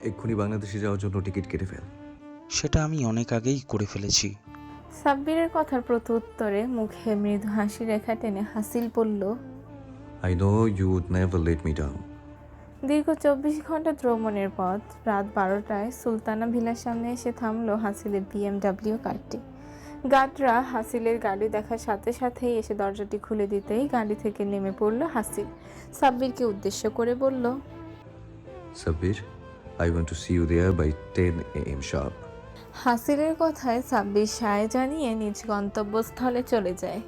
এক্ষুনি বাংলাদেশে যাওয়ার জন্য টিকিট কেটে ফেল। সেটা আমি অনেক আগেই করে ফেলেছি। সাব্বিরের কথার প্রত্যুত্তরে মুখে মৃদু হাসি রেখা টেনে হাসিল বলল, I know you would never let me down. দীর্ঘ 24 ঘন্টা ভ্রমণের পথ রাত 12টায় সুলতানা ভিলার সামনে এসে থামলো হাসিলের BMW কারটি। গার্ডরা হাসিলের গাড়ি দেখার সাথে সাথেই এসে দরজাটি খুলে দিতেই গাড়ি থেকে নেমে পড়ল হাসিল। সাব্বিরকে উদ্দেশ্য করে বলল, Sabbir, I want to see you there by 10 AM sharp। হাসিলের কথায় সাব্বির সায় জানিয়ে নিজ গন্তব্যস্থলে চলে যায়।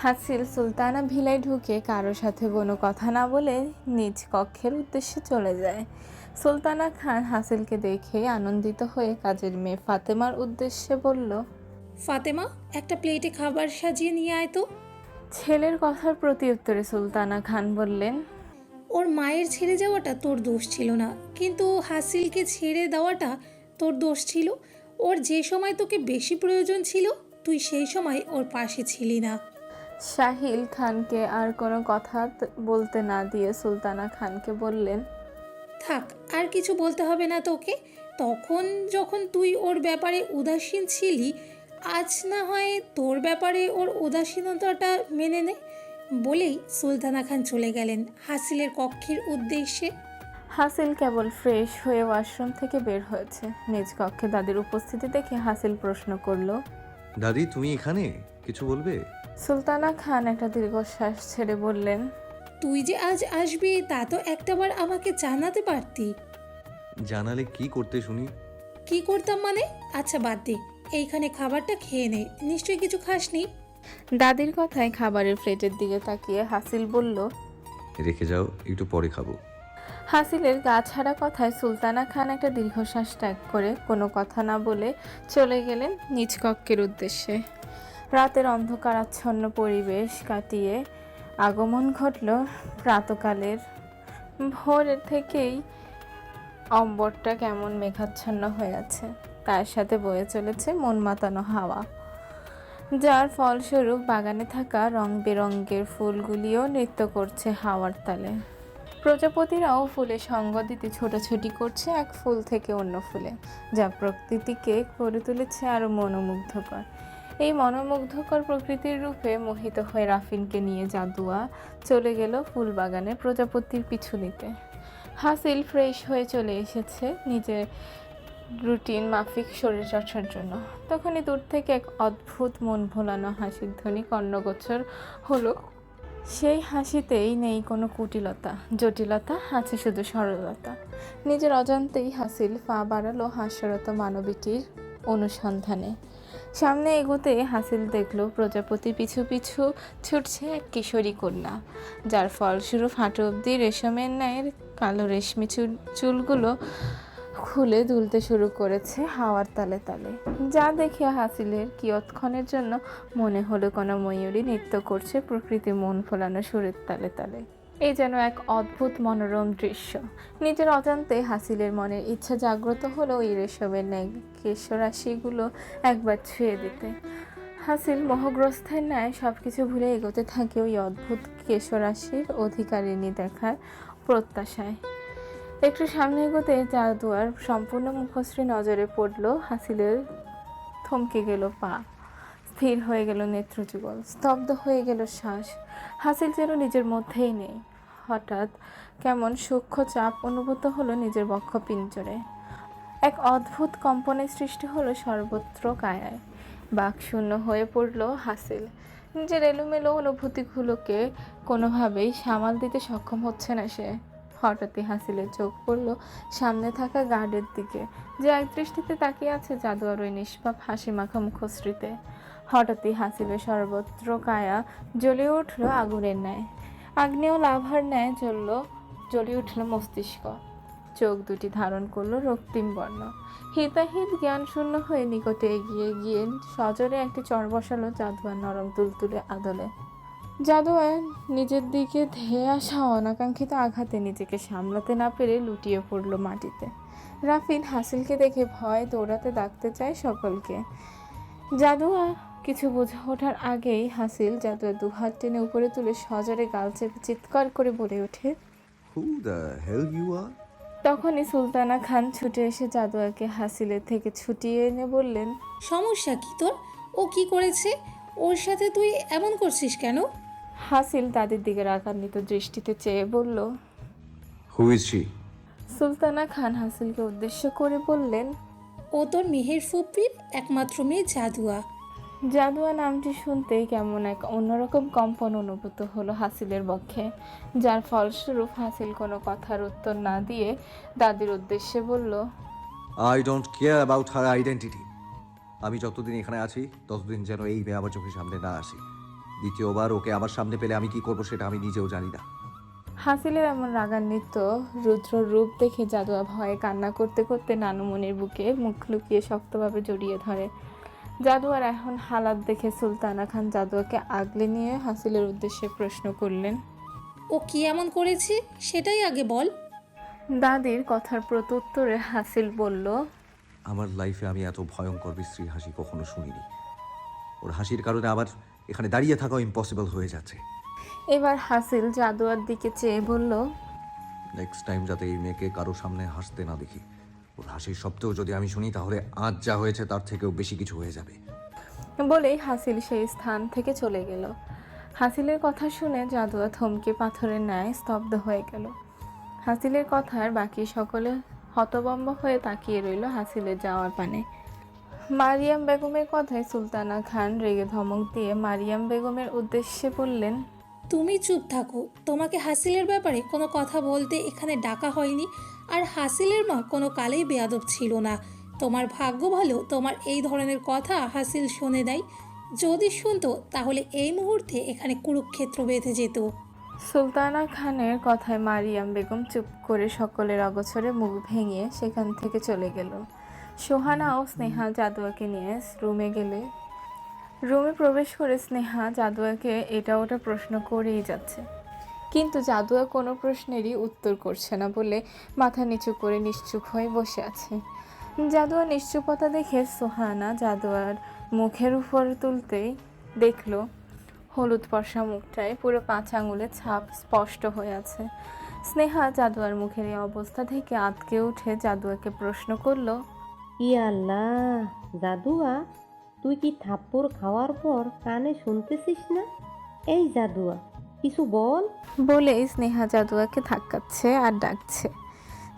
হাসিল সুলতানা ভিলায় ঢুকে কারো সাথে কোনো কথা না বলে নিজ কক্ষের উদ্দেশ্যে চলে যায়। সুলতানা খান হাসিলকে দেখে আনন্দিত হয়ে কাজের মেয়ে ফাতেমার উদ্দেশ্যে বলল, ফাতেমা, একটা প্লেটে খাবার সাজিয়ে নিয়ে আয় তো। ছেলের কথার প্রতি উত্তরে সুলতানা খান বললেন, ওর মায়ের ছেড়ে যাওয়াটা তোর দোষ ছিল না, কিন্তু হাসিলকে ছেড়ে দেওয়াটা তোর দোষ ছিল। ওর যে সময় তোকে বেশি প্রয়োজন ছিল, তুই সেই সময় ওর পাশে ছিলি না। শাহিল খানকে আর কোনো কথা বলতে না দিয়ে সুলতানা খানকে বললেন, থাক, আর কিছু বলতে হবে না তোকে। তখন যখন তুই ওর ব্যাপারে উদাসীন ছিলি, আজ না হয় তোর ব্যাপারে ওর উদাসীনতাটা মেনে নে। বলেই সুলতানা খান চলে গেলেন হাসিলের কক্ষের উদ্দেশ্যে। হাসিল কেবল ফ্রেশ হয়ে ওয়াশরুম থেকে বের হয়েছে। নিজ কক্ষে দাদির উপস্থিতি দেখে হাসিল প্রশ্ন করল, দাদি, তুমি এখানে? কিছু বলবে? সুলতানা খান একটা দীর্ঘশ্বাস ছেড়ে বললেন, তুই যে আজ আসবি তা তো একটাবার আমাকে জানাতে পারতি। জানালে কি করতে শুনি? কি করতাম মানে? আচ্ছা বাদ দে, এইখানে খাবারটা খেয়ে নে, নিশ্চয়ই কিছু খাসনি। দাদির কথায় খাবারের প্লেটের দিকে তাকিয়ে হাসিল বলল। রেখে যাও, একটু পরে খাবো। হাসিলের গা ছাড়া কথায় সুলতানা খান একটা দীর্ঘশ্বাস ত্যাগ করে কোনো কথা না বলে চলে গেলেন নিজ কক্ষের উদ্দেশ্যে। রাতের অন্ধকারাচ্ছন্ন পরিবেশ কাটিয়ে আগমন ঘটল প্রাতকালের। ভোরের থেকেই অম্বরটা কেমন মেঘাচ্ছন্ন হয়ে আছে, তার সাথে বয়ে চলেছে মন মাতানো হাওয়া, যার ফলস্বরূপ বাগানে থাকা রং বেরঙের ফুলগুলিও নৃত্য করছে হাওয়ার তালে। প্রজাপতিরাও ফুলে সঙ্গ দিতে ছোটাছুটি করছে এক ফুল থেকে অন্য ফুলে, যা প্রকৃতিকে করে তুলেছে আরো মনোমুগ্ধকর। এই মনোমুগ্ধকর প্রকৃতির রূপে মোহিত হয়ে রাফিনকে নিয়ে জাদুয়া চলে গেল ফুল বাগানে প্রজাপতির পিছু নিতে। হাসিল ফ্রেশ হয়ে চলে এসেছে নিজের রুটিন মাফিক শরীরচর্চার জন্য। তখনই দূর থেকে এক অদ্ভুত মন ভোলানো হাসির ধ্বনি কর্ণগোচর হলো। সেই হাসিতেই নেই কোনো কুটিলতা জটিলতা, আছে শুধু সরলতা। নিজের অজান্তেই হাসিল পা বাড়ালো হাস্যরত মানবীটির অনুসন্ধানে। সামনে এগোতে হাসিল দেখল প্রজাপতি পিছু পিছু ছুটছে এক কিশোরী কন্যা, যার ফলস্বরূপ হাঁটু অব্দি রেশমের ন্যায় কালো রেশমি চুলগুলো খুলে দুলতে শুরু করেছে হাওয়ার তালে তালে, যা দেখে হাসিলের কিয়ৎক্ষণের জন্য মনে হলো কোনো ময়ূরী নৃত্য করছে প্রকৃতির মন ফোলানো সুরের তালে তালে। এই যেন এক অদ্ভুত মনোরম দৃশ্য। নিজের অজান্তে হাসিলের মনের ইচ্ছা জাগ্রত হলো এই রেশমের ন্যায় কেশরাশিগুলো একবার ছুঁয়ে দিতে। হাসিল মোহগ্রস্তের ন্যায় সবকিছু ভুলে এগোতে থাকে ওই অদ্ভুত কেশরাশির অধিকারিণী দেখার প্রত্যাশায়। একটু সামনে এগোতে জাদুয়ার সম্পূর্ণ মুখশ্রী নজরে পড়ল হাসিলের। থমকে গেল পা, স্থির হয়ে গেল নেত্রযুগল, স্তব্ধ হয়ে গেল শ্বাস। হাসিল যেন নিজের মধ্যেই নেই। হঠাৎ কেমন সূক্ষ্ম চাপ অনুভূত হলো নিজের বক্ষপিঞ্জরে। এক অদ্ভুত কম্পনের সৃষ্টি হলো সর্বত্র কায়ায়। বাকশূন্য হয়ে পড়ল হাসিল। নিজের এলোমেলো অনুভূতিগুলোকে কোনোভাবেই সামাল দিতে সক্ষম হচ্ছে না সে। হঠাৎই হাসিলের চোখ পড়ল সামনে থাকা গার্ডের দিকে, যে একদৃষ্টিতে তাকিয়ে আছে জাদুয়ার ওই নিষ্পাপ হাসি মাখা মুখশ্রীতে। হঠাৎই হাসিলের সর্বত্র কায়া জ্বলে উঠল আগুনের ন্যায়, আগ্নেয় লাভার ন্যায় জ্বলে উঠল মস্তিষ্ক। চোখ দুটি ধারণ করলো রক্তিম বর্ণ। হিতাহিত জ্ঞান শূন্য হয়ে নিকটে এগিয়ে গিয়ে সজোরে একটি চড় বসালো জাদুয়ার নরম তুলতুলে আদলে। জাদুয়ার নিজের দিকে ধেয়ে আসা অনাকাঙ্ক্ষিত আঘাতে নিজেকে সামলাতে না পেরে লুটিয়ে পড়ল মাটিতে। রাফিন হাসিলকে দেখে ভয় দৌড়াতে ডাকতে চায় সকলকে। জাদুয়া কিছু বুঝে ওঠার আগেই হাসিল জাদুয়ার দুহাত টেনে উপরে তুলে সজোরে গাল চেপে চিৎকার করে বলে ওঠে, হু দ্য হেল ইউ আর? তখনই সুলতানা খান ছুটে এসে জাদুয়াকে হাসিলের থেকে ছুটিয়ে এনে বললেন, সমস্যা কি তোর? ও কি করেছে? ওর সাথে তুই এমন করছিস কেন? হাসিল তাদের দিকে রাগান্বিত দৃষ্টিতে চেয়ে বলল। Who is she? Sultana Khan হাসিলকে উদ্দেশ্য করে বললেন, ও তোর মেহের ফুপির একমাত্র মেয়ে জাদুয়া। জাদুয়া নামটি শুনতেই কেমন এক অন্যরকম কম্পন অনুভূত হলো হাসিলের বক্ষে, যার ফলস্বরূপ হাসিল কোনো কথার উত্তর না দিয়ে দাদির উদ্দেশ্যে বলল, I don't care about her identity. আমি যতদিন এখানে আছি ততদিন যেন এই মেয়ে আমার চোখের সামনে না আসি। দ্বিতীয়বার ওকে আমার সামনে পেলে আমি কি করব সেটা আমি নিজেও জানি না। হাসিলের এমন রাগান্বিত রুদ্র রূপ দেখে জাদুয়া ভয়ে কান্না করতে করতে নানুমণির বুকে মুখ লুকিয়ে শক্তভাবে জড়িয়ে ধরে। জাদুয়ার এখন হালাত দেখে সুলতানা খান জাদুয়াকে আগলে নিয়ে হাসিলের উদ্দেশ্যে প্রশ্ন করলেন, ও কি এমন করেছে সেটাই আগে বল। দাদির কথার প্রত্যুত্তরে হাসিল বলল, আমার লাইফে আমি এত ভয়ঙ্কর বিশ্রী হাসি কখনো শুনিনি। ওর হাসির কারণে আবার এখানে দাঁড়িয়ে থাকাও ইম্পসিবল হয়ে যাচ্ছে। এবার হাসিল জাদুয়ার দিকে চেয়ে বলল, নেক্সট টাইম যাতে এই মেয়েকে কারো সামনে হাসতে না দেখি। ওর হাসির শব্দও যদি আমি শুনি তাহলে আজ যা হয়েছে তার থেকেও বেশি কিছু হয়ে যাবে। বলেই হাসিল সেই স্থান থেকে চলে গেল। হাসিলের কথা শুনে জাদুয়া থমকে পাথরের ন্যায় স্তব্ধ হয়ে গেল। হাসিলের কথার বাকি সকলে হতভম্ব হয়ে তাকিয়ে রইল হাসিলের যাওয়ার পানে। মারিয়াম বেগমের কথায় সুলতানা খান রেগে ধমক দিয়ে মারিয়াম বেগমের উদ্দেশ্যে বললেন, তুমি চুপ থাকো। তোমাকে হাসিলের ব্যাপারে কোনো কথা বলতে এখানে ডাকা হয়নি। আর হাসিলের মা কোনো কালেই বেয়াদব ছিল না। তোমার ভাগ্য ভালো তোমার এই ধরনের কথা হাসিল শুনে দেয়। যদি শুনতো তাহলে এই মুহূর্তে এখানে কুরুক্ষেত্র বেঁধে যেত। সুলতানা খানের কথায় মারিয়াম বেগম চুপ করে সকলের অগোচরে মুখ ভেঙে সেখান থেকে চলে গেল। সোহানা ও স্নেহা জাদুয়াকে নিয়ে রুমে গেলে রুমে প্রবেশ করে স্নেহা জাদুয়াকে এটা ওটা প্রশ্ন করেই যাচ্ছে, কিন্তু জাদুয়া কোনো প্রশ্নেরই উত্তর করছে না বলে মাথা নিচু করে নিশ্চুপ হয়ে বসে আছে। জাদুয়া নিশ্চুপতা দেখে সোহানা জাদুয়ার মুখের উপর তুলতেই দেখলো হলুদ পশা মুখটায় পুরো 5 আঙুলের ছাপ স্পষ্ট হয়ে আছে। স্নেহা জাদুয়ার মুখের এই অবস্থা থেকে আঁতকে উঠে জাদুয়াকে প্রশ্ন করলো, ইয়াল্লাহ, জাদুয়া তুই কি থাপ্পড় খাওয়ার পর কানে শুনতেছিস না? এই জাদুয়া কিছু বল। বলেই স্নেহা জাদুয়াকে ধাক্কাচ্ছে আর ডাকছে।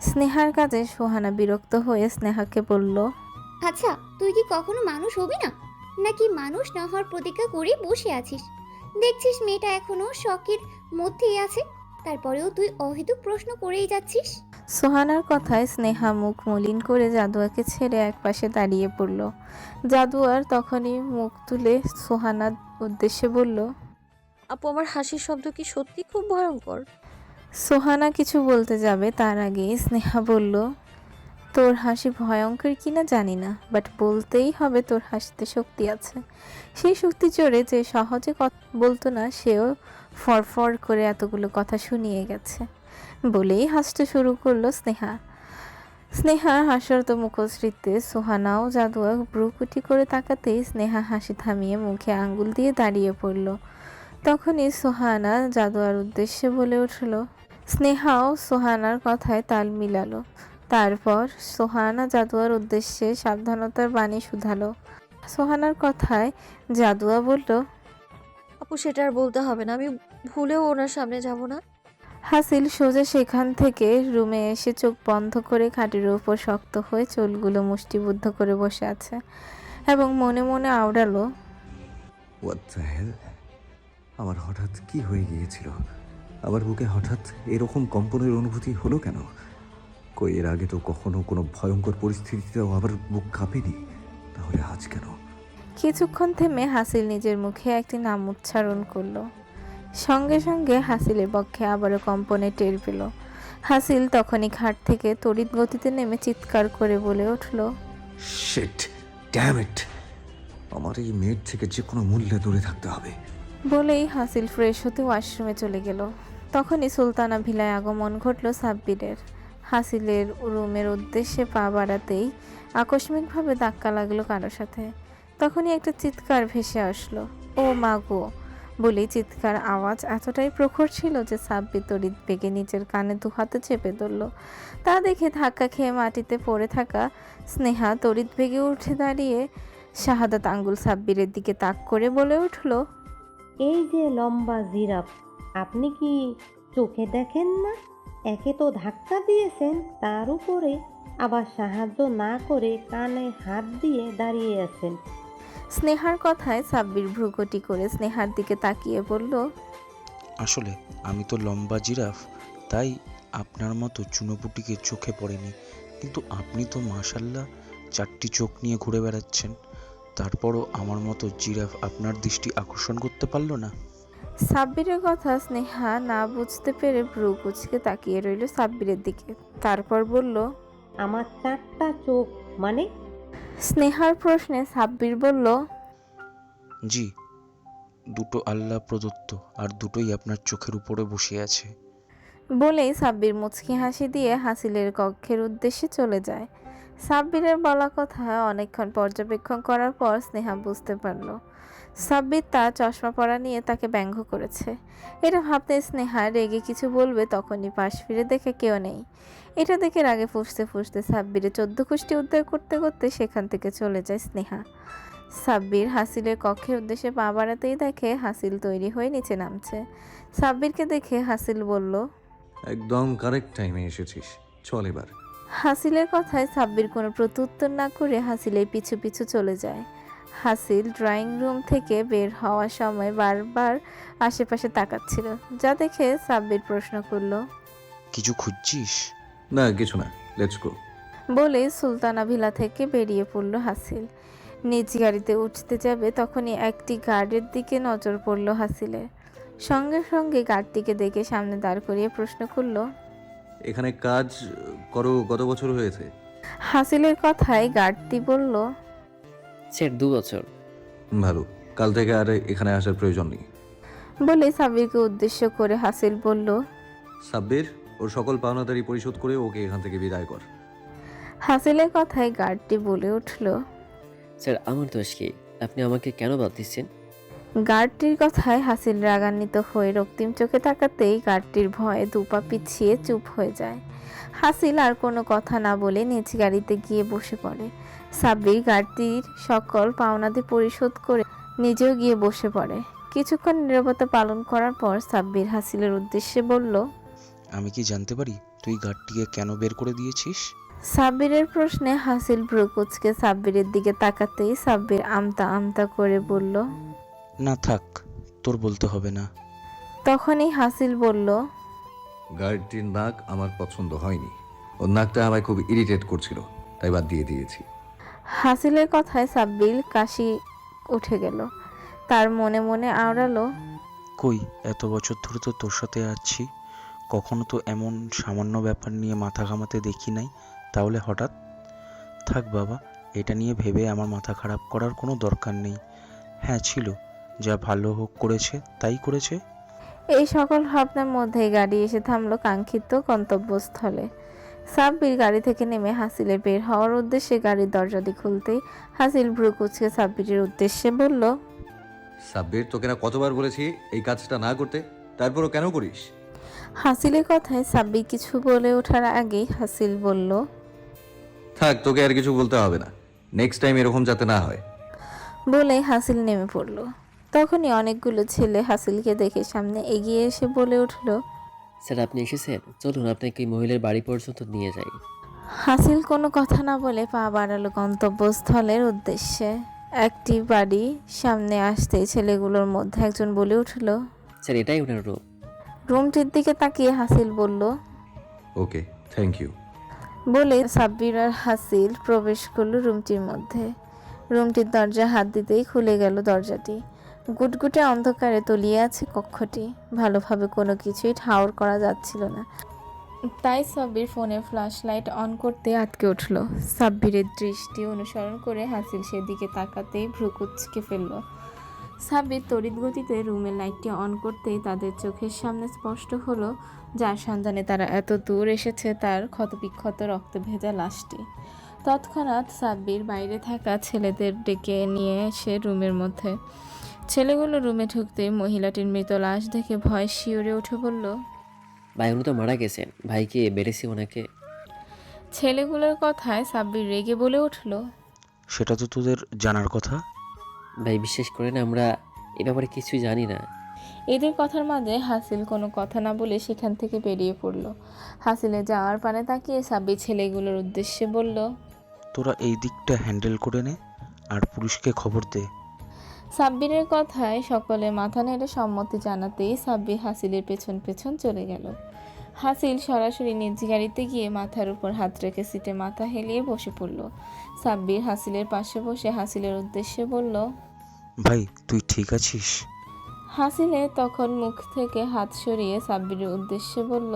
স্নেহার কাজে সোহানা বিরক্ত হয়ে স্নেহাকে বলল, আচ্ছা, তুই কি কখনো মানুষ হবি না, নাকি মানুষ না হওয়ার প্রতিজ্ঞা করে বসে আছিস? দেখছিস মেয়েটা এখনো শখের মধ্যেই আছে, তারপরেও তুই অহেতুক প্রশ্ন করেই যাচ্ছিস। সোহানার কথায় স্নেহা মুখ মলিন করে জাদুয়াকে ছেড়ে একপাশে দাঁড়িয়ে পড়ল। জাদুয়ার তখনই মুখ তুলে সোহানার উদ্দেশ্যে বলল, আপু, আমার হাসির শব্দ কি সত্যি খুব ভয়ঙ্কর? সোহানা কিছু বলতে যাবে তার আগে স্নেহা বলল, তোর হাসি ভয়ঙ্কর কিনা জানি না, বাট বলতেই হবে তোর হাসিতে শক্তি আছে। সেই শক্তি জোরে যে সহজে কথা বলতো না সেও ফরফর করে এতগুলো কথা শুনিয়ে গেছে। বলেই হাসতে শুরু করলো স্নেহা। স্নেহার হাসরত মুখশ্রীতে সোহানাও জাদুয়া ভ্রুকুটি করে তাকাতেই স্নেহা হাসি থামিয়ে মুখে আঙ্গুল দিয়ে দাঁড়িয়ে পড়ল। তখনই সোহানা জাদুয়ার উদ্দেশ্যে বলে উঠল। স্নেহাও সোহানার কথায় তাল মিলালো। তারপর সোহানা জাদুয়ার উদ্দেশ্যে সাবধানতার বাণী শুধালো। সোহানার কথায় জাদুয়া বলল, আপু, সেটা আর বলতে হবে না, আমি ভুলেও ওনার সামনে যাব না। হাসিল সোজা সেখান থেকে রুমে এসে চোখ বন্ধ করে খাটের উপর শক্ত হয়ে চুলগুলো মুষ্টিবদ্ধ করে বসে আছে এবং মনে মনে আওড়ালো, হোয়াট দ্য হেল? আমার হঠাৎ কি হয়ে গিয়েছিল? আমার বুকে হঠাৎ এরকম কম্পনের অনুভূতি হলো কেন? কই এর আগে তো কখনো কোনো ভয়ঙ্কর পরিস্থিতিতেও আমার বুক কাঁপেনি, তাহলে আজ কেন? কিছুক্ষণ থেমে হাসিল নিজের মুখে একটি নাম উচ্চারণ করলো। সঙ্গে সঙ্গে হাসিলের পক্ষে আবারও কম্পনে টের পেল। হাসিল তখনই খাট থেকে তড়িৎ গতিতে নেমে চিৎকার করে বলে উঠল, শিট, ড্যাম ইট! আমার এই মেয়ের থেকে যে কোনো মূল্যে দূরে থাকতে হবে। বলেই হাসিল ফ্রেশ হতে ওয়াশরুমে চলে গেল। তখনই সুলতানা ভিলায় আগমন ঘটল সাব্বিরের। হাসিলের রুমের উদ্দেশ্যে পা বাড়াতেই আকস্মিকভাবে ধাক্কা লাগলো কারোর সাথে। তখনই একটা চিৎকার ভেসে আসলো, ও মা গো! বলেই চিৎকার আওয়াজ এতটাই প্রখর ছিল যে সাব্বির তড়িৎ বেগে নিচের কানে দু হাতে চেপে ধরল। তা দেখে ধাক্কা খেয়ে মাটিতে পড়ে থাকা স্নেহা তড়িৎ বেগে উঠে দাঁড়িয়ে শাহাদাত আঙ্গুল সাব্বিরের দিকে তাক করে বলে উঠল, এই যে লম্বা জিরাফ, আপনি কি চোখে দেখেন না? একে তো ধাক্কা দিয়েছেন, তার উপরে আবার সাহায্য না করে কানে হাত দিয়ে দাঁড়িয়ে আছেন। স্নেহার কথায় সাব্বির ভ্রুকুটি করে স্নেহার দিকে তাকিয়ে বলল, আসলে আমি তো লম্বা জিরাফ, তাই আপনার মতো চুনোপুটিকে চোখে পড়েনি, কিন্তু আপনি তো মাশাল্লাহ 4টি চোখ নিয়ে ঘুরে বেড়াচ্ছেন, তারপরও আমার মতো জিরাফ আপনার দৃষ্টি আকর্ষণ করতে পারলো না। সাব্বিরের কথা স্নেহা না বুঝতে পেরে ভ্রু কুচকে তাকিয়ে রইল সাব্বিরের দিকে। তারপর বলল, আমার 4টা চোখ মানে? স্নেহার প্রশ্নে সাব্বির বলল, জি, দুটো আল্লাহ প্রদত্ত, আর দুটোই আপনার চোখের উপরে বসে আছে। বলেই সাব্বির মুচকি হাসি দিয়ে হাসিলের কক্ষের উদ্দেশ্যে চলে যায়। সাব্বিরের বলা কথা অনেকক্ষণ পর্যবেক্ষণ করার পর স্নেহা বুঝতে পারল সাব্বির তার চশমা পরা নিয়ে তাকে ব্যঙ্গ করেছে। এটা ভাবতে স্নেহা রেগে কিছু বলবে, তখনই পাশ ফিরে দেখে কেউ নেই। এটা দেখে রাগে ফুঁসতে ফুঁসতে সাব্বিরের 14 কুষ্টি উদ্ধার করতে করতে সেখান থেকে চলে যায় স্নেহা। সাব্বির হাসিলের কক্ষের উদ্দেশ্যে পা বাড়াতেই দেখে হাসিল তৈরি হয়ে নিচে নামছে। সাব্বিরকে দেখে হাসিল বলল, একদম কারেক্ট টাইমে এসেছিস, চল এবার। হাসিলের কথায় সাব্বির কোনো প্রত্যুত্তর না করে হাসিলের পিছু পিছু চলে যায়। হাসিল ড্রয়িং রুম থেকে বের হওয়ার সময় বারবার আশেপাশে তাকাচ্ছিল, যা দেখে সাব্বির প্রশ্ন করল, কিছু খুঁজছিস? না কিছু না, লেটস গো। বলে সুলতানা ভিলা থেকে বেরিয়ে পড়ল হাসিল। নিজ গাড়িতে উঠতে যাবে তখনই একটি গার্ডের দিকে নজর পড়ল হাসিলের। সঙ্গে সঙ্গে গার্ডটিকে দেখে সামনে দাঁড় করিয়ে প্রশ্ন করল, এখানে কাজ করো কত বছর হয়েছে? হাসিলের কথায় গার্ডটি বলল, স্যার 2 বছর। ভালো, কাল থেকে আর এখানে আসার প্রয়োজন নেই। বলে সাব্বিরকে উদ্দেশ্য করে হাসিল বলল, সাব্বির, ওর সকল পাওনাদারি পরিশোধ করে ওকে এখান থেকে বিদায় কর। হাসিলের কথায় গার্ডটি বলে উঠল, স্যার আমার দোষ কি? আপনি আমাকে কেন বাদ দিচ্ছেন? গার্ডটির কথায় হাসিল রাগান্বিত হয়ে রক্তিম চোখে তাকাতেই গার্ডটির ভয়ে দুপা পিছিয়ে চুপ হয়ে যায়। হাসিল আর কোনো কথা না বলে নিজ গাড়িতে গিয়ে বসে পড়ে। সাব্বির গার্ডটির সকল পাওনাদি পরিশোধ করে নিজেও গিয়ে বসে পড়ে। কিছুক্ষণ নীরবতা পালন করার পর সাব্বির হাসিলের উদ্দেশ্যে বলল, আমি কি জানতে পারি তুই গার্ডটিকে কেন বের করে দিয়েছিস? সাব্বিরের প্রশ্নে হাসিল ভ্রু কুচকে সাব্বিরের দিকে তাকাতেই সাব্বির আমতা আমতা করে বলল, না থাক, তোর বলতে হবে না। তখনই হাসিল বলল, গার্ডটির নাক আমার পছন্দ হয়নি, ওর নাকটা আমায় খুব ইরিটেট করছিল, তাই বাদ দিয়ে দিয়েছি। হাসিলের কথায় সাব্বির কাশি উঠে গেল। তার মনে মনে আওড়ালো, কই, এত বছর ধরে তো তোর সাথে আছি, কখনো তো এমন সামান্য ব্যাপার নিয়ে মাথা ঘামাতে দেখি নাই, তাহলে হঠাৎ? থাক বাবা, এটা নিয়ে ভেবে আমার মাথা খারাপ করার কোনো দরকার নেই। হ্যাঁ ছিল, যা ভালো হোক করেছে তাই করেছে। এই সকল ভাবনার মধ্যেই গাড়ি এসে থামলো কাঙ্ক্ষিত গন্তব্যস্থলে। সাব্বির গাড়ি থেকে নেমে হাসিলের বের হওয়ার উদ্দেশ্যে গাড়ির দরজাটি খুলতেই হাসিল ভ্রু কুচকে সাব্বিরের উদ্দেশ্যে বলল, সাব্বির, তোকে না কতবার বলেছি এই কাজটা না করতে, তারপরও কেন করিস? হাসিলের কথায় সাব্বির কিছু বলে ওঠার আগেই হাসিল বলল, থাক, তোকে আর কিছু বলতে হবে না, নেক্সট টাইম এরকম যাতে না হয়। বলে হাসিল নেমে পড়ল। তখনই অনেকগুলো ছেলে হাসিলকে দেখে সামনে এগিয়ে এসে বলে উঠল, স্যার আপনি এসেছেন, চলুন আপনাকে এই মহিলার বাড়ি পর্যন্ত নিয়ে যাই। হাসিল কোনো কথা না বলে পা বাড়ালো গন্তব্যস্থলের উদ্দেশ্যে। একটি বাড়ি সামনে আসতেই ছেলেগুলোর মধ্যে একজন বলে উঠল, স্যার এটাই ওনার রুম। রুমটির দিকে তাকিয়ে হাসিল বলল, ওকে, থ্যাংক ইউ। বলে সাব্বির আর হাসিল প্রবেশ করলো রুমটির মধ্যে। রুমটির দরজা হাত দিতেই খুলে গেল দরজাটি। গুটগুটে অন্ধকারে তলিয়ে আছে কক্ষটি, ভালোভাবে কোনো কিছুই ঠাউর করা যাচ্ছিল না। তাই সাব্বির ফোনে ফ্ল্যাশ লাইট অন করতে আটকে উঠল। সাব্বিরের দৃষ্টি অনুসরণ করে হাসিল সেদিকে তাকাতেই ভ্রু কুঁচকে ফেলল। সাব্বির তড়িৎ গতিতে রুমের লাইটটি অন করতেই তাদের চোখের সামনে স্পষ্ট হলো যার সন্ধানে তারা এত দূর এসেছে তার ক্ষতবিক্ষত রক্তে ভেজা লাশটি। তৎক্ষণাৎ সাব্বির বাইরে থাকা ছেলেদের ডেকে নিয়ে এসে রুমের মধ্যে ছেলেগুলো রুমে ঢুকতে মহিলাটির মৃত লাশ দেখে ভয় শিউরে উঠে বলল, ভাই উনি তো মারা গেছেন, ভাইকে বেড়েছি ওনাকে। ছেলেগুলোর কথায় সাব্বির রেগে বলে উঠল, সেটা তো তোদের জানার কথা। ভাই বিশ্বাস করেন আমরা এ ব্যাপারে কিছুই জানি না। এদের কথার মাঝে হাসিল কোনো কথা না বলে সেখান থেকে বেরিয়ে পড়ল। হাসিলে যাওয়ার পানে তাকিয়ে সাব্বির ছেলেগুলোর উদ্দেশ্যে বলল, তোরা এই দিকটা হ্যান্ডেল করে নে আর পুলিশকে খবর দে। সাব্বিরের কথায় সকলে মাথা নেড়ে সম্মতি জানাতেই সাব্বির হাসিলের পেছন পেছন চলে গেল। হাসিল সরাসরি নিজ গাড়িতে গিয়ে মাথার উপর হাত রেখে সিটে মাথা হেলিয়ে বসে পড়ল। সাব্বির হাসিলের পাশে বসে হাসিলের উদ্দেশ্যে বলল, ভাই তুই ঠিক আছিস? হাসিলে তখন মুখ থেকে হাত সরিয়ে সাব্বিরের উদ্দেশ্যে বলল,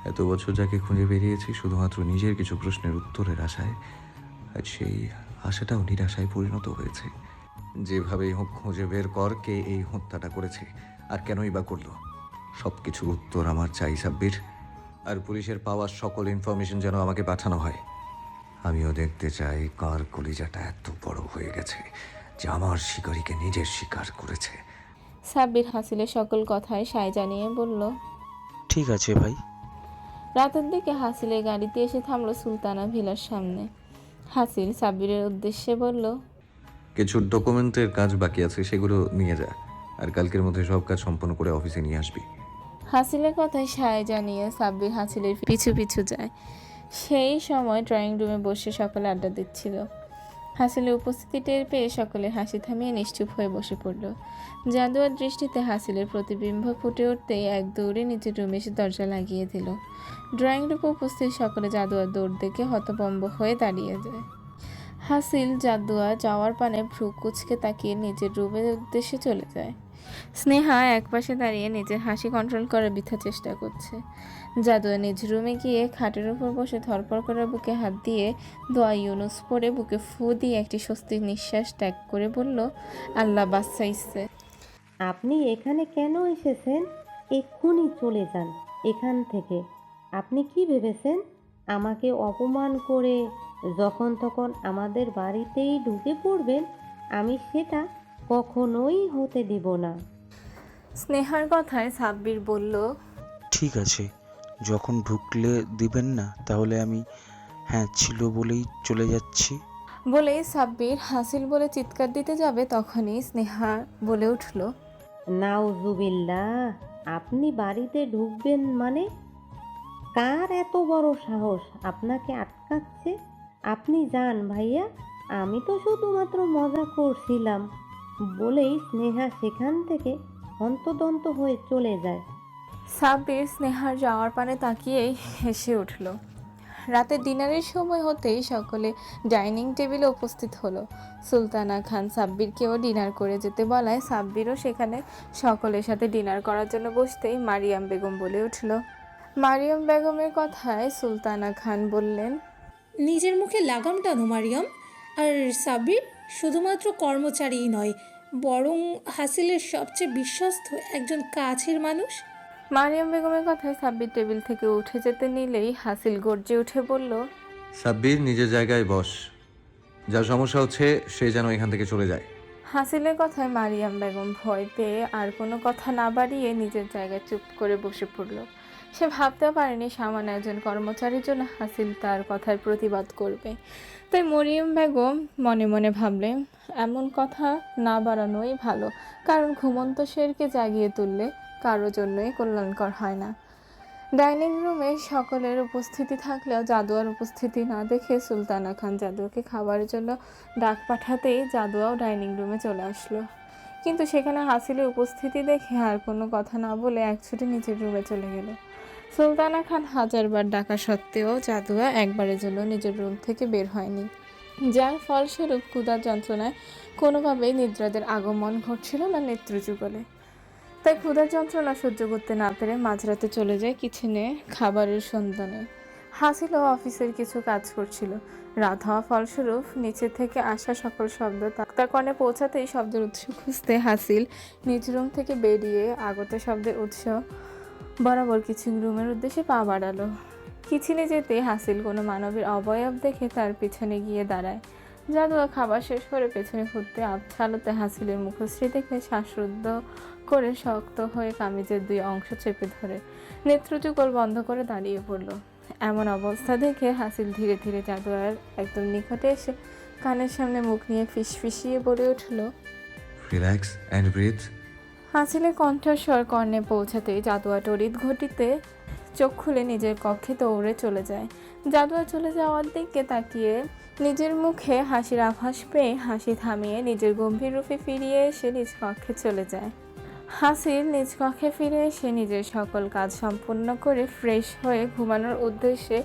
এত বছর যাকে খুঁজে বেরিয়েছি শুধুমাত্র নিজের কিছু প্রশ্নের উত্তরের আশায়, আজ সেই আশাটাও নিরাশায় পরিণত হয়েছে। যেভাবেই হোক খুঁজে বের কর কে এই হত্যাটা করেছে আর কেনই বা করলো। সব কিছুর উত্তর আমার চাই সাব্বির, আর পুলিশের পাওয়ার সকল ইনফরমেশন যেন আমাকে পাঠানো হয়। আমিও দেখতে চাই কার কলিজাটা এত বড় হয়ে গেছে যে আমার শিকারীকে নিজের শিকার করেছে। সাব্বির হাসিলের সকল কথায় সায় জানিয়ে বলল। ঠিক আছে ভাই। রাতের দিকে হাসিলের গাড়িতে এসে থামলো সুলতানা ভিলার সামনে। হাসিল সাব্বিরের উদ্দেশ্যে বলল, কিছু ডকুমেন্টের কাজ বাকি আছে, সেগুলো নিয়ে যা, আর কালকের মধ্যে সব কাজ সম্পন্ন করে অফিসে নিয়ে আসবি। হাসিলের কথায় সায় জানিয়ে সাব্বির হাসিলের পিছু পিছু যায়। সেই সময় ড্রয়িং রুমে বসে সকলে আড্ডা দিচ্ছিল। হাসিলের উপস্থিতি টের পেয়ে সকলে হাসি থামিয়ে নিশ্চুপ হয়ে বসে পড়ল। জাদুয়ার দৃষ্টিতে হাসিলের প্রতিবিম্ব ফুটে উঠতেই এক দৌড়ে নিজের রুমে এসে দরজা লাগিয়ে দিল। ড্রয়িং রুমে উপস্থিত সকলে জাদুয়ার দৌড় দেখে হতভম্ব হয়ে দাঁড়িয়ে যায়। হাসিল জাদুয়া যাওয়ার পানে ভ্রু কুচকে তাকিয়ে নিজের রুমের উদ্দেশ্যে চলে যায়। স্নেহা একপাশে দাঁড়িয়ে নিজের হাসি কন্ট্রোল করার বৃথা চেষ্টা করছে। জাদুয়া নিজ রুমে গিয়ে খাটের উপর বসে ধরপড় করে বুকে হাত দিয়ে দোয়া ইউনুস পরে বুকে ফু দিয়ে একটি স্বস্তির নিঃশ্বাস ত্যাগ করে বলল, আল্লাহ বাঁচাইছে। আপনি এখানে কেন এসেছেন? এক্ষুনি চলে যান এখান থেকে। আপনি কি ভেবেছেন আমাকে অপমান করে যখন তখন আমাদের বাড়িতেই ঢুকে পড়বেন? আমি সেটা কখনোই হতে দিব না। স্নেহার কথায় সাব্বির বলল, ঠিক আছে, যখন ঢুকলে দিবেন না তাহলে আমি হ্যাঁ ছিল বলেই চলে যাচ্ছি। বলেই সাব্বির হাসিল বলে চিৎকার দিতে যাবে তখনই স্নেহা বলে উঠল, নাউজুবিল্লাহ, আপনি বাড়িতে ঢুকবেন মানে? কার এত বড় সাহস আপনাকে আটকাচ্ছে? আপনি যান ভাইয়া, আমি তো শুধুমাত্র মজা করছিলাম। বলেই স্নেহা সেখান থেকে হন্তদন্ত হয়ে চলে যায়। সাব্বির স্নেহার যাওয়ার পানে তাকিয়েই হেসে উঠল। রাতে ডিনারের সময় হতেই সকলে ডাইনিং টেবিলে উপস্থিত হলো। সুলতানা খান সাব্বিরকেও ডিনার করে যেতে বলায় সাব্বিরও সেখানে সকলের সাথে ডিনার করার জন্য বসতেই মারিয়াম বেগম বলে উঠল। মারিয়াম বেগমের কথায় সুলতানা খান বললেন, নিজের মুখে লাগাম টানো মারিয়াম। আর সাব্বির শুধুমাত্র কর্মচারীই নয়, বরং হাসিলের সবচেয়ে বিশ্বস্ত একজন কাছের মানুষ। মারিয়াম বেগমের কথায় সাব্বির টেবিল থেকে উঠে যেতে নিলেই হাসিল গর্জে উঠে বলল, সাব্বির নিজের জায়গায় বস, যা সমস্যা হচ্ছে সে যেন এখান থেকে চলে যায়। হাসিলের কথায় মারিয়াম বেগম ভয় পেয়ে আর কোনো কথা না বাড়িয়ে নিজের জায়গায় চুপ করে বসে পড়ল। সে ভাবতেও পারেনি সামান্য একজন কর্মচারীর জন্য হাসিল তার কথার প্রতিবাদ করবে। তাই মরিয়ম বেগম মনে মনে ভাবলেন, এমন কথা না বাড়ানোই ভালো, কারণ ঘুমন্ত শেরকে জাগিয়ে তুললে কারো জন্যই কল্যাণকর হয় না। ডাইনিং রুমে সকলের উপস্থিতি থাকলেও জাদুয়ার উপস্থিতি না দেখে সুলতানা খান জাদুয়াকে খাবারের জন্য ডাক পাঠাতেই জাদুয়াও ডাইনিং রুমে চলে আসলো। কিন্তু সেখানে হাসিলের উপস্থিতি দেখে আর কোনো কথা না বলে একছুটে নিজের রুমে চলে গেল। সুলতানা খান হাজারবার ডাকা সত্ত্বেও জাদুয়া একবারের জন্য নিজের রুম থেকে বের হয়নি, যার ফলস্বরূপ ক্ষুধার যন্ত্রণায় কোনোভাবেই নিদ্রাদের আগমন ঘটছিল না নেত্রযুগলে। তাই ক্ষুধার যন্ত্রণা সহ্য করতে না পেরে মাঝরাতে চলে যায় কিচেনে খাবারের সন্ধানে। হাসিলও অফিসের কিছু কাজ করছিল। রাত হওয়া ফলস্বরূপ নিচে থেকে আসা সকল শব্দ তার কর্ণে পৌঁছাতেই শব্দের উৎস খুঁজতে হাসিল নিজ রুম থেকে বেরিয়ে আগত শব্দের উৎস বরাবর কিচেন রুমের উদ্দেশ্যে পা বাড়ালো। কিচেনে যেতে হাসিল কোনো মানবের অবয়ব দেখে তার পিছনে গিয়ে দাঁড়ায়। জাদুয়া খাবার শেষ করে পেছনে ঘুরতে আবছালোতে হাসিলের মুখশ্রী দেখে শ্বাসরুদ্ধ করে শক্ত হয়ে কামিজের দুই অংশ চেপে ধরে নেত্রযুগল বন্ধ করে দাঁড়িয়ে পড়ল। এমন অবস্থা দেখে হাসিল ধীরে ধীরে জাদুয়ার একদম নিকটে এসে কানের সামনে মুখ নিয়ে ফিসফিসিয়ে বলে উঠল, রিল্যাক্স অ্যান্ড ব্রিথ। হাসিলের কণ্ঠস্বর কর্ণে পৌঁছাতেই জাদুয়া তড়িৎ ঘটিতে চোখ খুলে নিজের কক্ষে দৌড়ে চলে যায়। জাদুয়া চলে যাওয়ার দিকে তাকিয়ে নিজের মুখে হাসির আভাস পেয়ে হাসি থামিয়ে নিজের গম্ভীর রূপে ফিরিয়ে এসে নিজ কক্ষে চলে যায়। হাসির নিজ কক্ষে ফিরে এসে নিজের সকল কাজ সম্পূর্ণ করে ফ্রেশ হয়ে ঘুমানোর উদ্দেশ্যে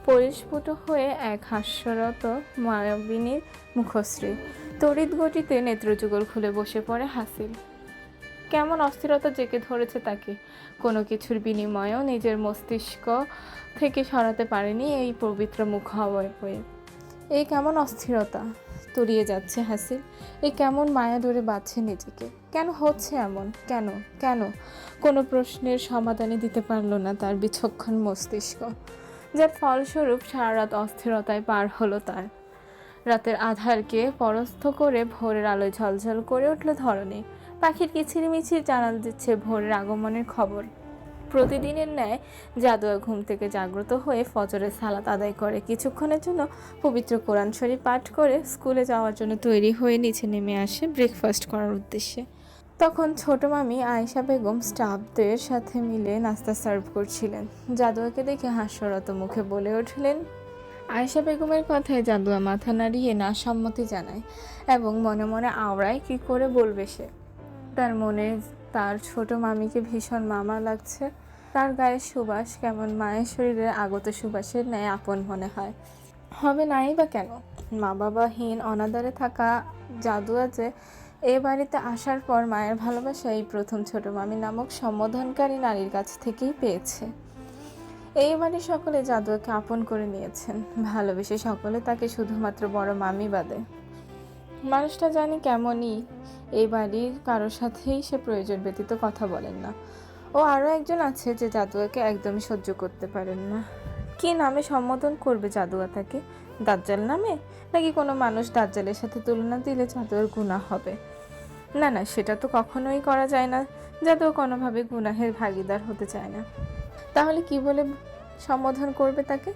পরিস্ফুট হয়ে এক হাস্যরত মায়াবিনীর মুখশ্রী। তড়িৎ গতিতে নেত্রযুগল খুলে বসে পড়ে হাসিল। কেমন অস্থিরতা জেঁকে ধরেছে তাকে, কোনো কিছুর বিনিময়েও নিজের মস্তিষ্ক থেকে সরাতে পারেনি এই পবিত্র মুখ হয়ে। এই কেমন অস্থিরতা তলিয়ে যাচ্ছে হাসিল, এই কেমন মায়া ধরে বাঁধছে নিজেকে। কেন হচ্ছে এমন? কেন কেন কোনো প্রশ্নের সমাধানই দিতে পারল না তার বিচক্ষণ মস্তিষ্ক, যার ফলস্বরূপ সারা রাত অস্থিরতায় পার হলো তার। রাতের আধারকে পরস্থ করে ভোরের আলোয় ঝলঝল করে উঠল ধরণী। পাখির কিচিরমিচির জানাল দিচ্ছে ভোরের আগমনের খবর। প্রতিদিনের ন্যায় জাদুয়া ঘুম থেকে জাগ্রত হয়ে ফজরের সালাত আদায় করে কিছুক্ষণের জন্য পবিত্র কোরআন শরীফ পাঠ করে স্কুলে যাওয়ার জন্য তৈরি হয়ে নিচে নেমে আসে ব্রেকফাস্ট করার উদ্দেশ্যে। তখন ছোট মামি আয়েশা বেগম স্টাফদের সাথে মিলে নাস্তা সার্ভ করছিলেন। জাদুয়াকে দেখে হাস্যরত মুখে বলে উঠলেন। আয়েশা বেগমের কথায় জাদুয়া মাথা নাড়িয়ে না সম্মতি জানায় এবং মনে মনে আওড়ায় কি করে বলবে সে। তার মনে তার ছোট মামিকে ভীষণ মামা লাগছে। তার গায়ের সুবাস কেমন মায়ের শরীরের আগত সুবাসের ন্যায় আপন মনে হয়। হবে নাই বা কেন? মা বাবাহীন অনাদরে থাকা জাদুয়া যে এ বাড়িতে আসার পর মায়ের ভালোবাসা এই প্রথম ছোট মামি নামক সম্বোধনকারী নারীর কাছ থেকেই পেয়েছে। এই বাড়ির সকলে জাদুয়াকে আপন করে নিয়েছেন, ভালোবেসে সকলে তাকে শুধুমাত্র বড় মামি বাদে। মানুষটা জানি কেমনই, এই বাড়ির কারোর সাথেই সে প্রয়োজন ব্যতীত কথা বলেন না। ও আরও একজন আছে যে জাদুয়াকে একদমই সহ্য করতে পারেন না। কি নামে সম্বোধন করবে জাদুয়া তাকে? দাজ্জাল নামে? নাকি কোনো মানুষ দাজ্জালের সাথে তুলনা দিলে জাদুয়ার গুনাহ হবে? না না, সেটা তো কখনোই করা যায় না। জাদুয়া কোনোভাবে গুনাহের ভাগিদার হতে চায় না। তাহলে কি বলে সম্বোধন করবে তাকে?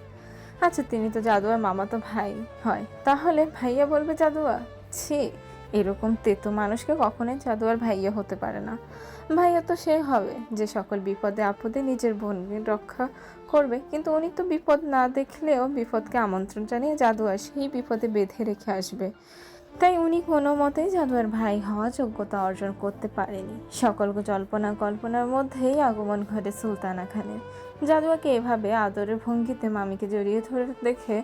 আচ্ছা, তিনি তো জাদুয়ার মামাতো ভাই হয়, তাহলে ভাইয়া বলবে জাদুয়া? ছি, এরকম তেতো মানুষকে কখনোই জাদুয়ার ভাইয়া হতে পারে না। ভাইয়া তো সে হবে যে সকল বিপদে আপদে নিজের বোনকে রক্ষা করবে, কিন্তু উনি তো বিপদ না দেখলেও বিপদকে আমন্ত্রণ জানিয়ে জাদুয়া সেই বিপদে বেঁধে রেখে আসবে। তাই উনি কোনো মতেই জাদুয়ার ভাই হওয়া যোগ্যতা অর্জন করতে পারেনি। সকল জল্পনা কল্পনার মধ্যেই আগমন ঘটে সুলতানা খানের। জাদুয়াকে এভাবে আদরের ভঙ্গিতে মামিকে জড়িয়ে ধরে দেখে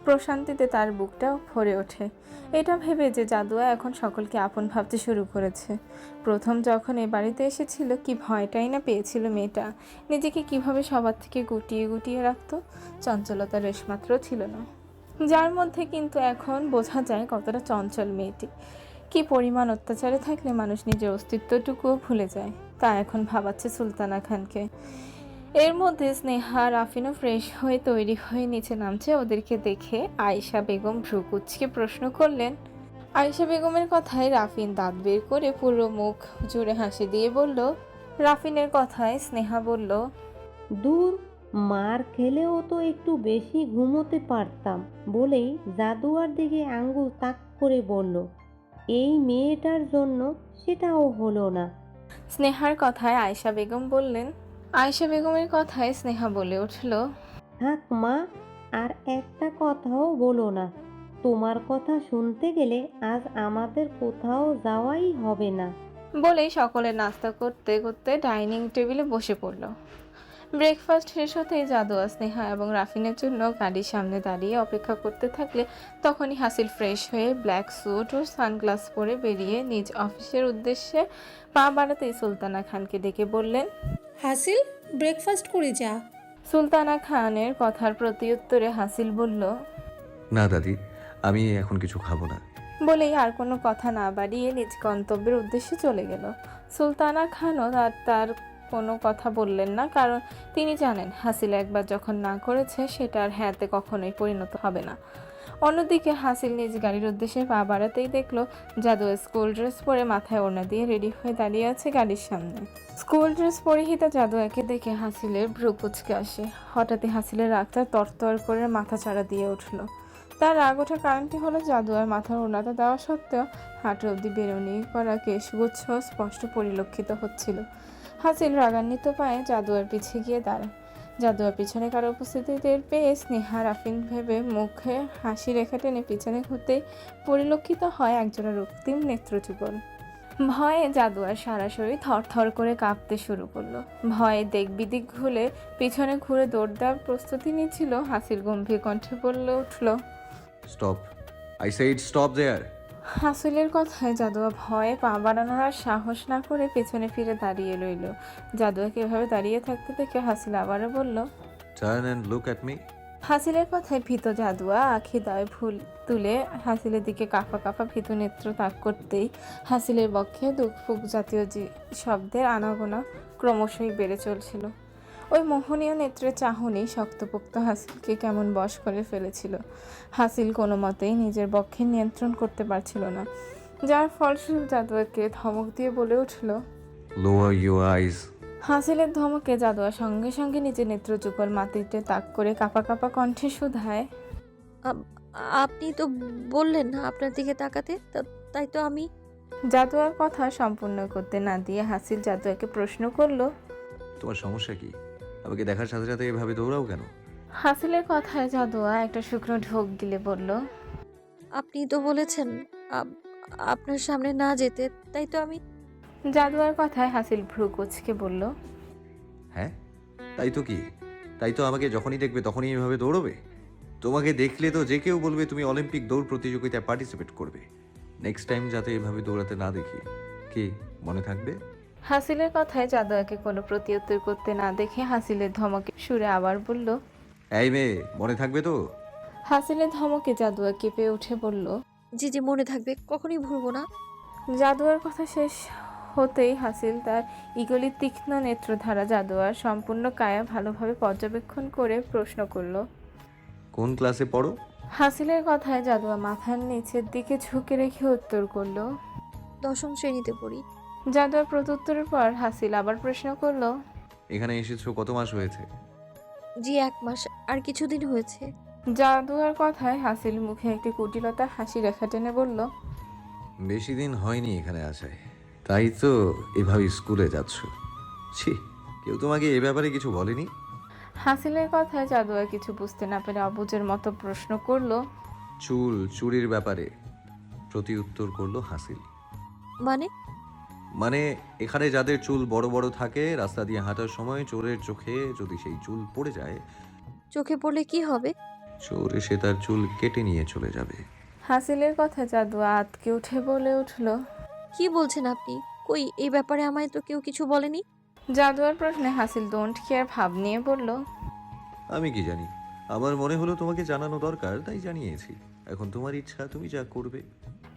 প্রশান্তিতে তার বুকটা ভরে ওঠে। এটা ভেবে যে জাদুয়া এখন সকলকে আপন ভাবতে শুরু করেছে। প্রথম যখন এ বাড়িতে এসেছিল কি ভয়টাই না পেয়েছিল মেয়েটা। নিজেকে কিভাবে সবার থেকে গুটিয়ে গুটিয়ে রাখতো, চঞ্চলতার রেশমাত্র ছিল না, যার মধ্যে কিন্তু এখন বোঝা যায় কতটা চঞ্চল মেয়েটি। কি পরিমাণ অত্যাচারে থাকলে মানুষ নিজের অস্তিত্বটুকুও ভুলে যায়, তা এখন ভাবাচ্ছে সুলতানা খানকে। এর মধ্যে স্নেহা রাফিনও ফ্রেশ হয়ে তৈরি হয়ে নিচে নামছে। ওদেরকে দেখে আয়েশা বেগম ভ্রু কুঁচকে প্রশ্ন করলেন। আয়েশা বেগমের কথায় রাফিন দাঁত বের করে পুরো মুখ জুড়ে হাসি দিয়ে বলল। রাফিনের কথায় স্নেহা বলল, দূর, মার খেলেও তো একটু বেশি ঘুমোতে পারতাম বলেই জাদুয়ার দিকে আঙ্গুল তাক করে বলল, এই মেয়েটার জন্য সেটাও হলো না। স্নেহার কথায় আয়েশা বেগম বললেন। আয়েশা বেগমের কথায় স্নেহা বলে উঠল, থাক মা, আর একটা কথাও বলো না। তোমার কথা শুনতে গেলে আজ আমাদের কোথাও যাওয়াই হবে না। বলেই সকলে নাস্তা করতে করতে ডাইনিং টেবিলে বসে পড়ল। ব্রেকফাস্ট শেষ হতেই জাদুয়া স্নেহা এবং রাফিনের জন্য গাড়ির সামনে দাঁড়িয়ে অপেক্ষা করতে থাকলে তখনই হাসিল ফ্রেশ হয়ে ব্ল্যাক স্যুট ও সানগ্লাস পরে বেরিয়ে নিজ অফিসের উদ্দেশ্যে পা বাড়াতেই সুলতানা খানকে ডেকে বললেন, হাসিল, ব্রেকফাস্ট করে যা। সুলতানা খানের কথার প্রত্যুত্তরে হাসিল বলল, না দাদি, আমি এখন কিছু খাবো না। বলেই আর কোনো কথা না বাড়িয়ে নিজ গন্তব্যের উদ্দেশ্যে চলে গেল। সুলতানা খানও তার কোনো কথা বললেন না, কারণ তিনি জানেন হাসিল একবার যখন না করেছে সেটা আর হ্যাঁতে কখনোই পরিণত হবে না। অন্যদিকে হাসিল নিজ গাড়ির উদ্দেশ্যে পা বাড়াতেই দেখলো জাদু স্কুল ড্রেস পরে মাথায় ওড়না দিয়ে রেডি হয়ে দাঁড়িয়ে আছে গাড়ির সামনে। স্কুল ড্রেস পরিহিতা জাদুয়াকে দেখে হাসিলের ভ্রু কুঁচকে আসে। হঠাৎই হাসিলের রাগটা তরতর করে মাথা চাড়া দিয়ে উঠল। তার রাগ ওঠার কারণটি হলো জাদুয়ার মাথার ওড়নাটা দেওয়া সত্ত্বেও হাঁটু অবধি বেরোনি করা কেশগুচ্ছ স্পষ্ট পরিলক্ষিত হচ্ছিল। হাসিল রাগান্বিত পায়ে জাদুয়ার পিছে গিয়ে দাঁড়ায়। জাদুয়ার পিছনে কারো উপস্থিতি টের পেয়ে স্নেহা রাফিন ভেবে মুখে হাসি রেখা টেনে পিছনে ঘুরতেই পরিলক্ষিত হয় একজোড়া রক্তিম নেত্রযুগল। ভয়ে জাদুয়ার সারা শরীর থরথর করে কাঁপতে শুরু করলো। ভয়ে দিক বিদিক ঘুরে পিছনে ঘুরে দৌড় দেওয়ার প্রস্তুতি নিচ্ছিল। হাসিল গম্ভীর কণ্ঠে বলে উঠল, স্টপ, আই সেড স্টপ দেয়ার। হাসিলের কথায় জাদুয়া ভয়ে পা বাড়ানোর আর সাহস না করে পেছনে ফিরে দাঁড়িয়ে রইল। জাদুয়াকে এভাবে দাঁড়িয়ে থাকতে দেখে হাসিল আবারও বলল, turn and look at me. হাসিলের কথায় ভীত জাদুয়া আখি দায় ভুল তুলে হাসিলের দিকে কাঁপা কাঁপা ভীত নেত্র তাক করতেই হাসিলের বক্ষে দুঃখফুক জাতীয় শব্দের আনাগোনা ক্রমশই বেড়ে চলছিল। ওই মোহনীয় নেত্রের চাহনি শক্তপোক্ত হাসিলকে কেমন বশ করে ফেলেছিল। হাসিল কোনো মতেই নিজের বক্ষে নিয়ন্ত্রণ করতে পারছিল না, যার ফলস্বরূপ জাদুয়াকে ধমক দিয়ে বলে উঠল, লোয়ার ইউর আইজ। হাসিলের ধমকে জাদুয়া সঙ্গে সঙ্গে নিজের নেত্রযুগল মাটিতে তাক করে কাঁপা কাঁপা কণ্ঠে শুধায়, আপনি তো বললেন না আপনার দিকে তাকাতে, তাই তো আমি। জাদুয়ার কথা সম্পূর্ণ করতে না দিয়ে হাসিল জাদুয়াকে প্রশ্ন করলো, তোমার সমস্যা কি? আমাকে দেখার সাথে সাথে এভাবে দৌড়াও কেন? হাসিলের কথায় জাদুয়া একটা শুকনো ঢোক গিলে বলল, আপনি তো বলেছেন আপনার সামনে না যেতে, তাই তো আমি। জাদুয়ার কথায় হাসিল ভ্রু কুঁচকে বলল, হ্যাঁ, তাই তো কি? তাই তো আমাকে যখনই দেখবে তখনই এভাবে দৌড়বে? তোমাকে দেখলে তো যে কেউ বলবে তুমি অলিম্পিক দৌড় প্রতিযোগিতায় পার্টিসিপেট করবে। নেক্সট টাইম যাতে এভাবে দৌড়াতে না দেখি, কি মনে থাকবে? হাসিলের কথায় জাদুয়াকে কোনো প্রতিউত্তর করতে না দেখে হাসিলের ধমকে সুরে আবার বলল, এই মেয়ে, মনে থাকবে তো? হাসিলের ধমকে জাদুয়া কেঁপে উঠে বলল, জি জি মনে থাকবে, কখনই ভুলবো না। জাদুয়ার কথা শেষ হতেই হাসিল তার ইগলির তীক্ষ্ণ নেত্রধারা জাদুয়ার সম্পূর্ণ কায়া ভালোভাবে পর্যবেক্ষণ করে প্রশ্ন করল, কোন ক্লাসে পড়ো? হাসিলের কথায় জাদুয়া মাথার নিচের দিকে ঝুঁকে রেখে উত্তর করল। 10ম শ্রেণীতে পড়ি। জাদুয়ার প্রত্যুত্তরের পর হাসিল আবার প্রশ্ন করল, এখানে এসেছো কত মাস হয়েছে? জি 1 মাস আর কিছুদিন হয়েছে। জাদুয়ার কথায় হাসিল মুখে একটি কুটিলতা হাসি রেখা টেনে বলল, বেশি দিন হয়নি এখানে আসায়, তাই তো এভাবে স্কুলে যাচ্ছ। ছি, কেউ তোমাকে এ ব্যাপারে কিছু বলেনি? হাসিলের কথায় জাদুয়া কিছু বুঝতে না পেরে অবুঝের মতো প্রশ্ন করলো, চুরির ব্যাপারে প্রতি উত্তর করলো হাসিল। মানে এখানে যাদের চুল বড় বড় থাকে, রাস্তা দিয়ে হাঁটার সময় চোরের চোখে যদি সেই চুল পড়ে যায়, চোখে পড়লে কি হবে? চোর এসে তার চুল কেটে নিয়ে চলে যাবে। হাসিলের কথা জাদুয়া আতকে উঠে বলে উঠল, কি বলছেন আপনি? কই, এই ব্যাপারে আমায় তো কেউ কিছু বলেনি। জাদুয়ার প্রশ্নে হাসিল ডোন্ট কেয়ার ভাব নিয়ে বলল, আমি কি জানি, আমার মনে হলো তোমাকে জানানো দরকার, তাই জানিয়েছি। এখন তোমার ইচ্ছা, তুমি যা করবে।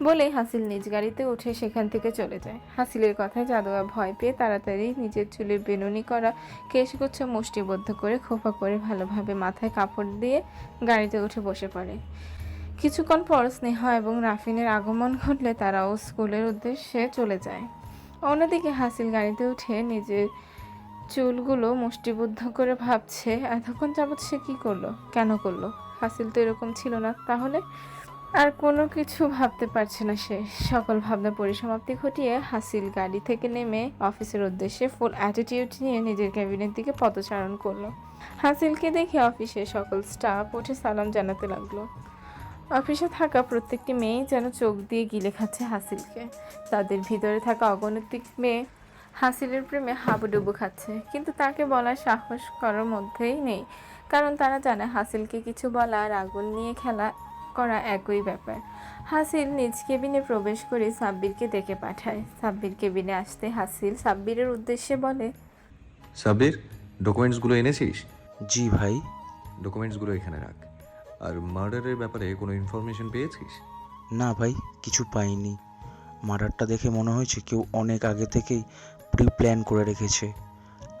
বলে হাসিল নিজ গাড়িতে উঠে সেখান থেকে চলে যায়। হাসিলের কথায় জাদুয়া ভয় পেয়ে তাড়াতাড়ি নিজের চুলের বেনুনি করা কেশগুচ্ছ মুষ্টিবদ্ধ করে খোপা করে ভালোভাবে মাথায় কাপড় দিয়ে গাড়িতে উঠে বসে পড়ে। কিছুক্ষণ পর স্নেহা এবং রাফিনের আগমন ঘটলে তারাও স্কুলের উদ্দেশ্যে চলে যায়। অন্যদিকে হাসিল গাড়িতে উঠে নিজের চুলগুলো মুষ্টিবদ্ধ করে ভাবছে এতক্ষণ যাবৎ সে কী করলো, কেন করলো। হাসিল তো এরকম ছিল না, তাহলে আর কোনো কিছু ভাবতে পারছে না সে। সকল ভাবনা পরিসমাপ্তি ঘটিয়ে হাসিল গাড়ি থেকে নেমে অফিসের উদ্দেশ্যে ফুল অ্যাটিটিউড নিয়ে নিজের ক্যাবিনের দিকে পদচারণ করলো। হাসিলকে দেখে অফিসের সকল স্টাফ উঠে সালাম জানাতে লাগলো। অফিসে থাকা প্রত্যেকটি মেয়ে যেন চোখ দিয়ে গিলে খাচ্ছে হাসিলকে। তাদের ভিতরে থাকা অগণিত মেয়ে হাসিলের প্রেমে হাবুডুবু খাচ্ছে, কিন্তু তাকে বলার সাহস কারোর মধ্যেই নেই, কারণ তারা জানে হাসিলকে কিছু বলা আর আগুন নিয়ে খেলা করা একই ব্যাপার। হাসিল নিজ কেবিনে প্রবেশ করে সাব্বিরকে ডেকে পাঠায়। সাব্বির কেবিনে আসতে হাসিল সাব্বিরের উদ্দেশ্যে বলে, সাব্বির, ডকুমেন্টসগুলো এনেছিস? জি ভাই। ডকুমেন্টসগুলো এখানে রাখ। আর মার্ডারের ব্যাপারে কোনো ইনফরমেশন পেয়েছিস? না ভাই, কিছু পাইনি। মার্ডারটা দেখে মনে হয়েছে কেউ অনেক আগে থেকেই প্রি প্ল্যান করে রেখেছে,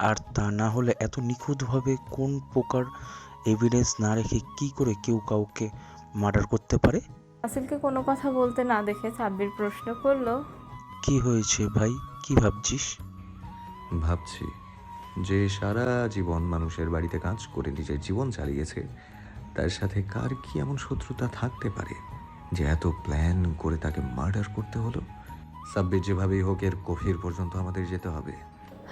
আর তা না হলে এত নিখুঁতভাবে কোন প্রকার এভিডেন্স না রেখে কি করে কেউ কাউকে মার্ডার করতে পারে? হাসিলকে কোনো কথা বলতে না দেখে সাব্বির প্রশ্ন করলো, কি হয়েছে ভাই, কি ভাবছিস? ভাবছি যে সারা জীবন মানুষের বাড়িতে কাজ করে নিজের জীবন চালিয়েছে, তার সাথে কার কি এমন শত্রুতা থাকতে পারে যে এত প্ল্যান করে তাকে মার্ডার করতে হলো। সাব্বির যেভাবেই হোক এর গভীর পর্যন্ত আমাদের যেতে হবে।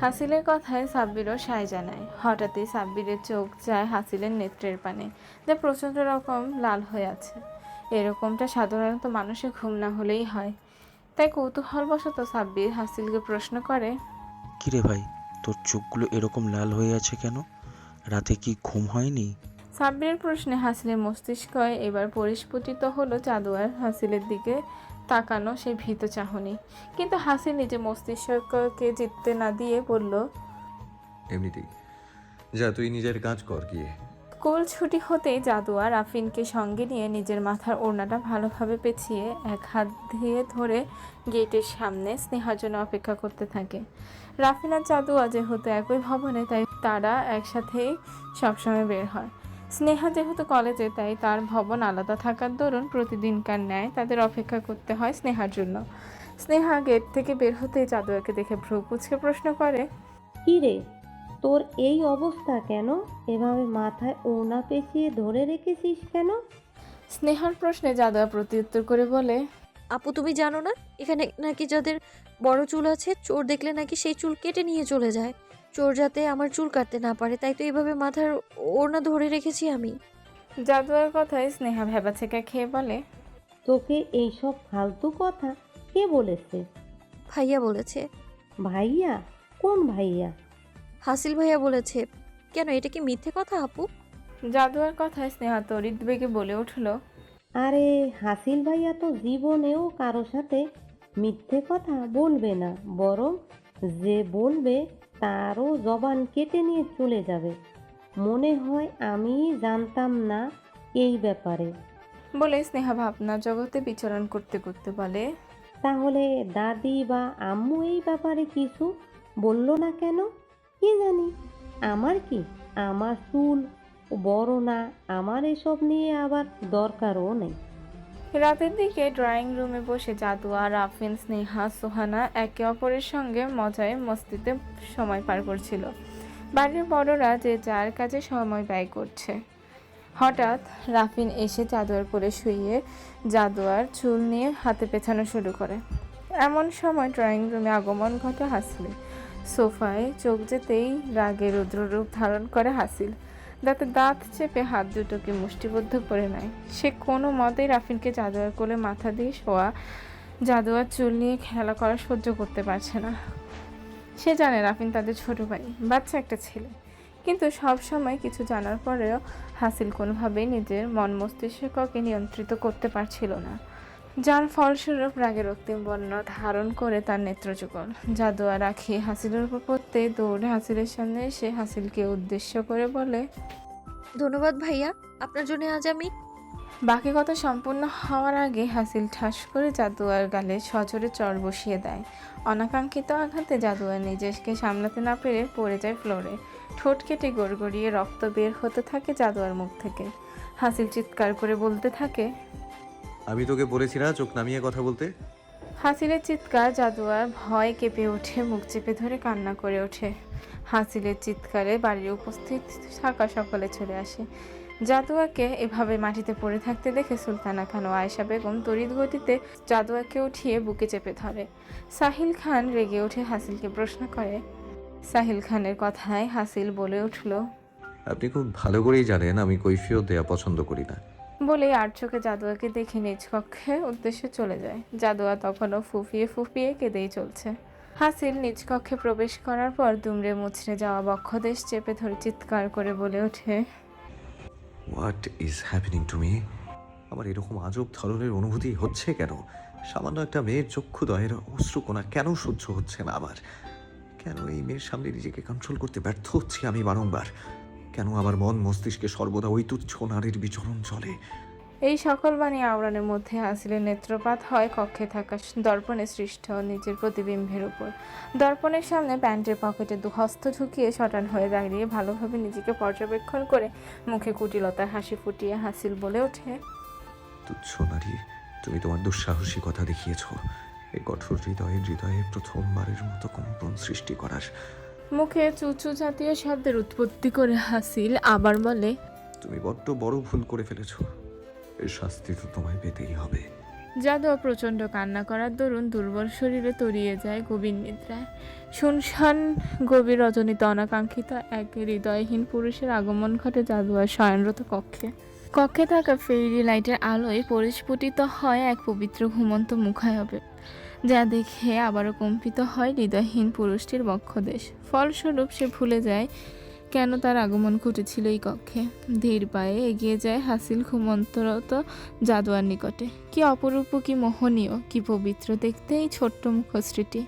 হাসিলের কথায় সাব্বিরও সায় জানায়। হঠাৎই সাব্বিরের চোখ যায় হাসিলের নেত্রের পানে, যা প্রচণ্ড রকম লাল হয়ে আছে। এরকমটা সাধারণত মানুষের ঘুম না হলেই হয়। তাই কৌতূহলবশত সাব্বির হাসিলকে প্রশ্ন করে, কিরে ভাই, তোর চোখগুলো এরকম লাল হয়ে আছে কেন? রাতে কি ঘুম হয়নি? সাব্বিরের প্রশ্নে হাসিলের মস্তিষ্ক এবার পরিস্ফুটিত হলো জাদুয়ার হাসিলের দিকে তাকানো সেই ভীত চাহনি। কিন্তু হাসিল নিজে মস্তিষ্ককে জিততে না দিয়ে বলল, এমনিতেই যা, তুই নিজের কাজ কর গিয়ে। স্কুল ছুটি হতেই জাদুয়া রাফিনকে সঙ্গে নিয়ে নিজের মাথার ওড়নাটা ভালোভাবে পেঁচিয়ে এক হাত দিয়ে ধরে গেটের সামনে স্নেহার জন্য অপেক্ষা করতে থাকে। রাফিন আর জাদুয়া যেহেতু একই ভবনে, তাই তারা একসাথেই সবসময় বের হয়। স্নেহা যেহেতু কলেজে, তাই তার ভবন আলাদা থাকার দরুন প্রতিদিনকার ন্যায় তাদের অপেক্ষা করতে হয় স্নেহার জন্য। স্নেহা গেট থেকে বের হতেই জাদুয়াকে দেখে ভ্রু কুঁচকে প্রশ্ন করে, কি রে, তোর এই অবস্থা কেন? এভাবে মাথায় ওড়না পেঁচিয়ে ধরে রেখেছিস কেন? স্নেহার প্রশ্নে জাদুয়া প্রত্যুত্তর করে বলে, আপু তুমি জানো না, এখানে নাকি যাদের বড় চুল আছে, চোর দেখলে নাকি সেই চুল কেটে নিয়ে চলে যায়। চোর যাতে আমার চুল কাটতে না পারে, তাই তো এভাবে মাথার ওড়না ধরে রেখেছি আমি। জাদুয়ার কথায় স্নেহা ভ্যাবাচেকা খেয়ে বলে, তোকে এইসব ফালতু কথা কে বলেছে? ভাইয়া বলেছে। ভাইয়া? কোন ভাইয়া? হাসিল ভাইয়া বলেছে। কেন, এটা কি মিথ্যে কথা আপু? জাদুয়ার কথায় স্নেহা তড়িৎ বেগে বলে উঠল, আরে হাসিল ভাইয়া তো জীবনেও কারো সাথে মিথ্যে কথা বলবে না, বরং যে বলবে তারও জবান কেটে নিয়ে চলে যাবে। মনে হয় আমি জানতাম না এই ব্যাপারে। বলে স্নেহা ভাবনা জগতে বিচরণ করতে করতে বলে, তাহলে দাদি বা আম্মু এই ব্যাপারে কিছু বললো না কেন? কি জানি, আমার কি, আমার চুল বড় না, আমার এসব নিয়ে আবার দরকারও নেই। রাতের দিকে ড্রয়িং রুমে বসে জাদুয়া, রাফিন, স্নেহা, সোহানা একে অপরের সঙ্গে মজায় মস্তিতে সময় পার করছিল। বাড়ির বড়রা যে যার কাজে সময় ব্যয় করছে। হঠাৎ রাফিন এসে জাদুয়ার কোলে শুইয়ে জাদুয়ার চুল নিয়ে হাতে পেছানো শুরু করে। এমন সময় ড্রয়িং রুমে আগমন ঘটে হাসিল। সোফায় চোখ যেতেই রাগে রুদ্ররূপ ধারণ করে হাসিল। দাঁতে দাঁত চেপে হাত দুটোকে মুষ্টিবদ্ধ করে নেয়। সে কোনো মতেই রাফিনকে জাদুয়ার কোলে মাথা দিয়ে শোয়া জাদুয়ার চুল নিয়ে খেলা করা সহ্য করতে পারছে না। সে জানে রাফিন তাদের ছোট ভাই, বাচ্চা একটা ছেলে। কিন্তু সব সময় কিছু জানার পরেও হাসিল কোনোভাবেই নিজের মন মস্তিষ্ককে নিয়ন্ত্রিত করতে পারছিল না, যার ফলস্বরূপ রাগের রক্তিম বর্ণ ধারণ করে তার নেত্রযুগল। জাদুয়া রাখি হাসিলের উপর পড়তেই দৌড়ে হাসিলের সামনে এসে হাসিলকে উদ্দেশ্য করে বলে, ধন্যবাদ ভাইয়া, আপনার জন্য আজ আমি। বাকি কথা সম্পূর্ণ হওয়ার আগে হাসিল ঠাস করে জাদুয়ার গালে সজোরে চড় বসিয়ে দেয়। অনাকাঙ্ক্ষিত আঘাতে জাদুয়া নিজেকে সামলাতে না পেরে পড়ে যায় ফ্লোরে। ঠোঁট কেটে গড়গড়িয়ে রক্ত বের হতে থাকে জাদুয়ার মুখ থেকে। হাসিল চিৎকার করে বলতে থাকে, আমি তোকে বলেছি না চোখ নামিয়ে কথা বলতে। হাসিলের চিৎকার জাদুয়ার ভয় কেঁপে ওঠে, মুখ চেপে ধরে কান্না করে ওঠে। হাসিলের চিৎকারে বাড়ির উপস্থিত থাকা সকলে চলে আসে। জাদুয়াকে এভাবে মাটিতে পড়ে থাকতে দেখে সুলতানা খান ও আয়েশা বেগম তড়িৎ গতিতে জাদুয়াকে উঠিয়ে বুকে চেপে ধরে। সাহিল খান রেগে উঠে হাসিলকে প্রশ্ন করে। সাহিল খানের কথায় হাসিল বলে উঠল, আপনি খুব ভালো করেই জানেন আমি কৈফিয়ত দেয়া পছন্দ করি না। বলে আর চোখে জাদুয়াকে দেখে নিজ কক্ষের উদ্দেশ্যে চলে যায়। জাদুয়া তখনও ফুফিয়ে ফুফিয়ে কেঁদেই চলছে। হাসিল নিজ কক্ষে প্রবেশ করার পর দুমড়ে মুচড়ে যাওয়া বক্ষদেশ চেপে ধরে চিৎকার করে বলে ওঠে, what is happening to me? আমার এরকম আজব ধরনের অনুভূতি হচ্ছে কেন? সামান্য একটা মেয়ের চক্ষুদয়ের অশ্রুকণা কেন সহ্য হচ্ছে না আমার? কেন এই মেয়ের সামনে নিজেকে কন্ট্রোল করতে ব্যর্থ হচ্ছি আমি বারংবার? কেন আমার মন মস্তিষ্কে সর্বদা ওই তুচ্ছ নারীর বিচরণ চলে? এই সকল বাণী আওড়ানোর মধ্যে হাসিলের নেত্রপাত হয় কক্ষে থাকা দর্পণে সৃষ্ট নিজের প্রতিবিম্বের উপর। দর্পণের সামনে প্যান্টের পকেটে দুহস্ত ঢুকিয়ে শটান হয়ে দাঁড়িয়ে ভালোভাবে নিজেকে পর্যবেক্ষণ করে মুখে কুটিলতার হাসি ফুটিয়ে হাসিল বলে ওঠে, তুচ্ছ নারী, তুমি তোমার দুঃসাহসিকতা দেখিয়েছ এই কঠোর হৃদয়ে প্রথমবারের মতো কম্পন সৃষ্টি করার। মুখে চুচু জাতীয় শব্দের উৎপত্তি করে হাসিল আবার বলে, তুমি বড্ড বড় ভুল করে ফেলেছ, এর শাস্তি তো তোমায় পেতেই হবে। জাদুয়া প্রচণ্ড কান্না করার দরুন দুর্বল শরীরে তলিয়ে যায় গভীর নিদ্রায়। শুনশান গভীর রজনীতে অনাকাঙ্ক্ষিত এক হৃদয়হীন পুরুষের আগমন ঘটে জাদুয়ার শয়নরত কক্ষে। কক্ষে থাকা ফেরি লাইটের আলোয় পরিস্ফুটিত হয় এক পবিত্র ঘুমন্ত মুখায়বে, যা দেখে আবারও কম্পিত হয় হৃদয়হীন পুরুষটির বক্ষদেশ। ফলস্বরূপ সে ভুলে যায় কেন তার আগমন ঘটেছিল এই কক্ষে। ধীর পায়ে এগিয়ে যায় হাসিল ঘুমন্তরত জাদুয়ার নিকটে। কি অপরূপ, কি মোহনীয়, কি পবিত্র দেখতে এই ছোট্ট মুখশ্রীটি।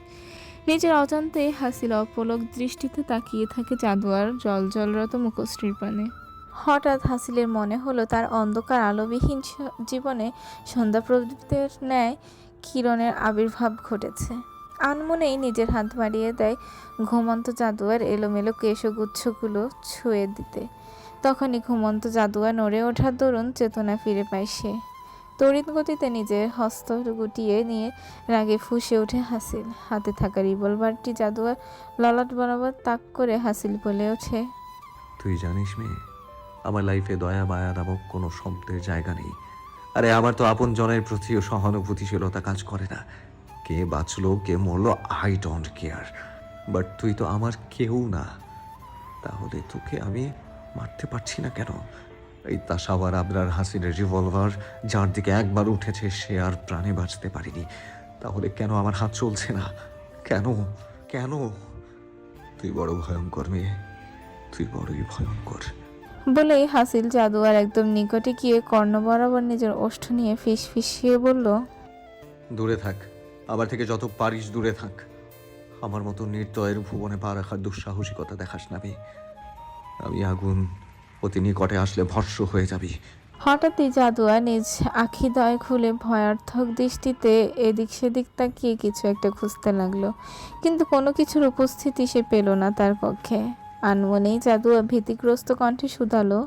নিজের অজান্তেই হাসিল অপলক দৃষ্টিতে তাকিয়ে থাকে জাদুয়ার জলজলরত মুখশ্রীর পানে। হঠাৎ হাসিলের মনে হলো তার অন্ধকার আলোবিহীন জীবনে সন্ধ্যা প্রদীপের ন্যায় কিরণের আবির্ভাব ঘটেছে। আনমনেই নিজের হাত বাড়িয়ে দেয় ঘুমন্ত জাদুয়ার এলোমেলো কেশগুচ্ছগুলো ছুঁয়ে দিতে। তখনই ঘুমন্ত জাদুয়া নড়ে ওঠার দরুন চেতনা ফিরে পায় সে। তড়িৎ গতিতে নিজের হস্ত গুটিয়ে নিয়ে রাগে ফুঁসে ওঠে হাসিল। হাতে থাকা রিভলভারটি জাদুয়ার ললাট বরাবর তাক করে হাসিল বলে ওঠে, তুই জানিস মেয়ে, আমার লাইফে দয়া মায়া নামক কোনো শব্দের জায়গা নেই। আরে আমার তো আপন জনের প্রতিও সহানুভূতিশীলতা কাজ করে না। কে বাঁচলো কে মরলো আই ডোন্ট কেয়ার, বাট তুই তো আমার কেউ না। তাহলে তোকে আমি মারতে পারছি না কেন? এই তাসাওয়ার আবরার হাসিনের রিভলভার যার দিকে একবার উঠেছে সে আর প্রাণে বাঁচতে পারিনি। তাহলে কেন আমার হাত চলছে না? কেন কেন? তুই বড় ভয়ঙ্কর মেয়ে, তুই বড়ই ভয়ঙ্কর। বলেই হাসিল জাদুয়ার একদম নিকটে গিয়ে কর্ণ বরাবর নিজের ওষ্ঠ নিয়ে ফিসফিসিয়ে বলল, দূরে থাক, আমার থেকে যত পারিস দূরে থাক। আমার মতো নির্দয়ের ভুবনে পা রাখার দুঃসাহসিকতা দেখাস না মেয়ে। আমি আগুন, অতি নিকটে আসলে ভস্ম হয়ে যাবি। হঠাৎই জাদুয়া নিজ আখিদয় খুলে ভয়ার্থক দৃষ্টিতে এদিক সেদিক তাকিয়ে কিছু একটা খুঁজতে লাগলো, কিন্তু কোনো কিছুর উপস্থিতি সে পেল না তার কক্ষে। আনমনেই জাদুয়া ভীতিগ্রস্ত কণ্ঠে শুধালো,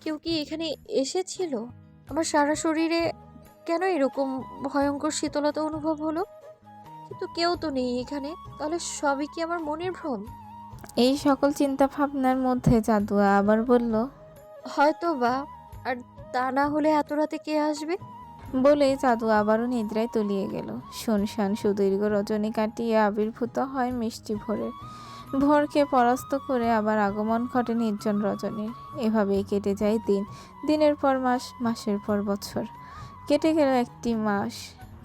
কেউ কি এখানে এসেছিল? আমার সারা শরীরে কেন এরকম ভয়ঙ্কর শীতলতা অনুভব হলো? কিন্তু কেউ তো নেই এখানে, তাহলে সবই কি আমার মনের ভ্রম? এই সকল চিন্তা ভাবনার মধ্যে জাদুয়া আবার বলল, হয়তো বা, আর তা না হলে এত রাতে কে আসবে? বলেই জাদু আবারও নিদ্রায় তলিয়ে গেল। শুনশান সুদীর্ঘ রজনী কাটিয়ে আবির্ভূত হয় মিষ্টি ভোরের। ভোরকে পরাস্ত করে আবার আগমন ঘটে নির্জন রজনীর। এভাবেই কেটে যায় দিন, দিনের পর মাস, মাসের পর বছর। কেটে গেল একটি মাস।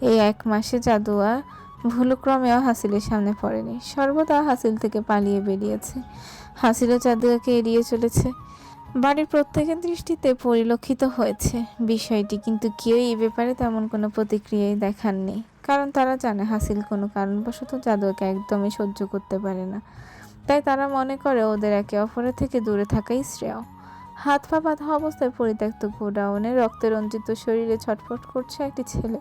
এই এক মাসে জাদুয়া ভুলক্রমেও হাসিলের সামনে পড়েনি, সর্বদা হাসিল থেকে পালিয়ে বেরিয়েছে। হাসিলও জাদুয়াকে এড়িয়ে চলেছে। বাড়ির প্রত্যেকের দৃষ্টিতে পরিলক্ষিত হয়েছে বিষয়টি, কিন্তু কেউই এই ব্যাপারে তেমন কোনো প্রতিক্রিয়াই দেখাননি, কারণ তারা জানে হাসিল কোনো কারণবশত জাদুয়াকে একদমই সহ্য করতে পারে না। তাই তারা মনে করে ওদের একে অপরের থেকে দূরে থাকাই শ্রেয়। হাত পা বাঁধা অবস্থায় পরিত্যক্ত গোডাউনে রক্তে রঞ্জিত শরীরে ছটফট করছে একটি ছেলে।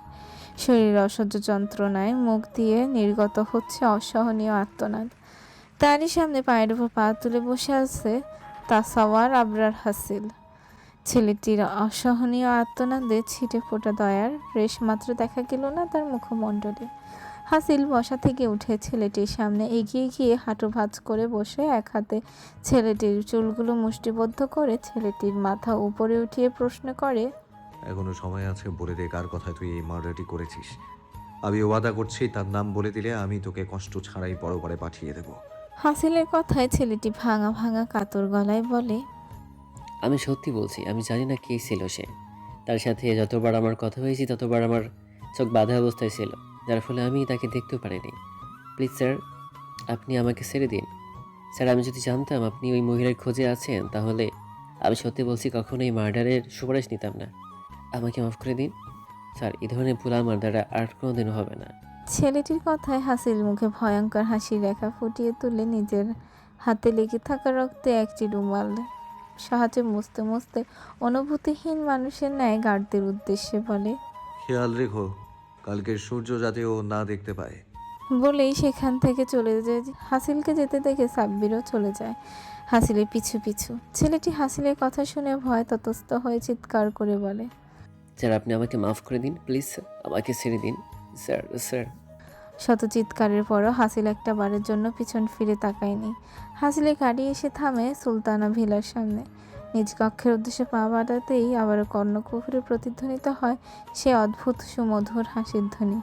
শরীরে অসহ্য যন্ত্রণায় মুখ দিয়ে নির্গত হচ্ছে অসহনীয় আর্তনাদ। তারই সামনে পায়ের উপর পা তুলে বসে আছে তাসাওয়ার আবরার হাসিল। ছেলেটির অসহনীয় আর্তনাদে ছিটে ফোটা দয়ার রেশমাত্র দেখা গেল না তার মুখমণ্ডলে। হাসিল বসা থেকে উঠে ছেলেটির সামনে এগিয়ে গিয়ে হাঁটু ভাঁজ করে বসে এক হাতে ছেলেটির চুলগুলো মুষ্টিবদ্ধ করে ছেলেটির মাথা উপরে উঠিয়ে প্রশ্ন করে, এখনো সময় আছে, বলে দে কার কথায় তুই এই মার্ডারটি করেছিস। আমি ওয়াদা করছি তার নাম বলে দিলে আমি তোকে কষ্ট ছাড়াই পরপারে পাঠিয়ে দেব। হাসিলের কথায় ছেলেটি ভাঙা ভাঙা কাতর গলায় বলে, আমি সত্যি বলছি, আমি জানি না কে ছিল সে। তার সাথে যতবার আমার কথা হয়েছে ততবার আমার চোখ বাঁধা অবস্থায় ছিল, যার ফলে আমি তাকে দেখতেও পারিনি। প্লিজ স্যার, আপনি আমাকে ছেড়ে দিন। স্যার, আমি যদি জানতাম আপনি ওই মহিলার খোঁজে আছেন তাহলে আমি সত্যি বলছি কখনো এই মার্ডারের সুপারিশ নিতাম না। আমাকে মাফ করে দিন স্যার, এই ধরনের ভুল আমার দ্বারা আর কোনোদিনও হবে না। ছেলেটির কথায় হাসিল মুখে ভয়ঙ্কর হাসির রেখা ফুটিয়ে তুলে নিজের হাতে লেগে থাকা রক্তে একটি রুমাল সাহায্যে মুছতে মুছতে অনুভূতিহীন মানুষের ন্যায় গার্ডদের উদ্দেশ্যে বলে, খেয়াল রেখো কালকের সূর্য যাতে ও না দেখতে পায়। বলেই সেখান থেকে চলে যায়। হাসিলকে যেতে দেখে সাব্বিরও চলে যায় হাসিলের পিছু পিছু। ছেলেটি হাসিলের কথা শুনে ভয় ততস্থ হয়ে চিৎকার করে বলে, স্যার আপনি আমাকে মাফ করে দিন প্লিজ, আমাকে ছেড়ে দিন স্যার স্যার। শত চিৎকারের পরও হাসিল একটা বারের জন্য পিছন ফিরে তাকায়নি। হাসিলে গাড়ি এসে থামে সুলতানা ভিলার সামনে। নিজ কক্ষের উদ্দেশ্যে পা বাড়াতেই আবারও কর্ণকুহরে প্রতিধ্বনিত হয় সে অদ্ভুত সুমধুর হাসির ধ্বনি।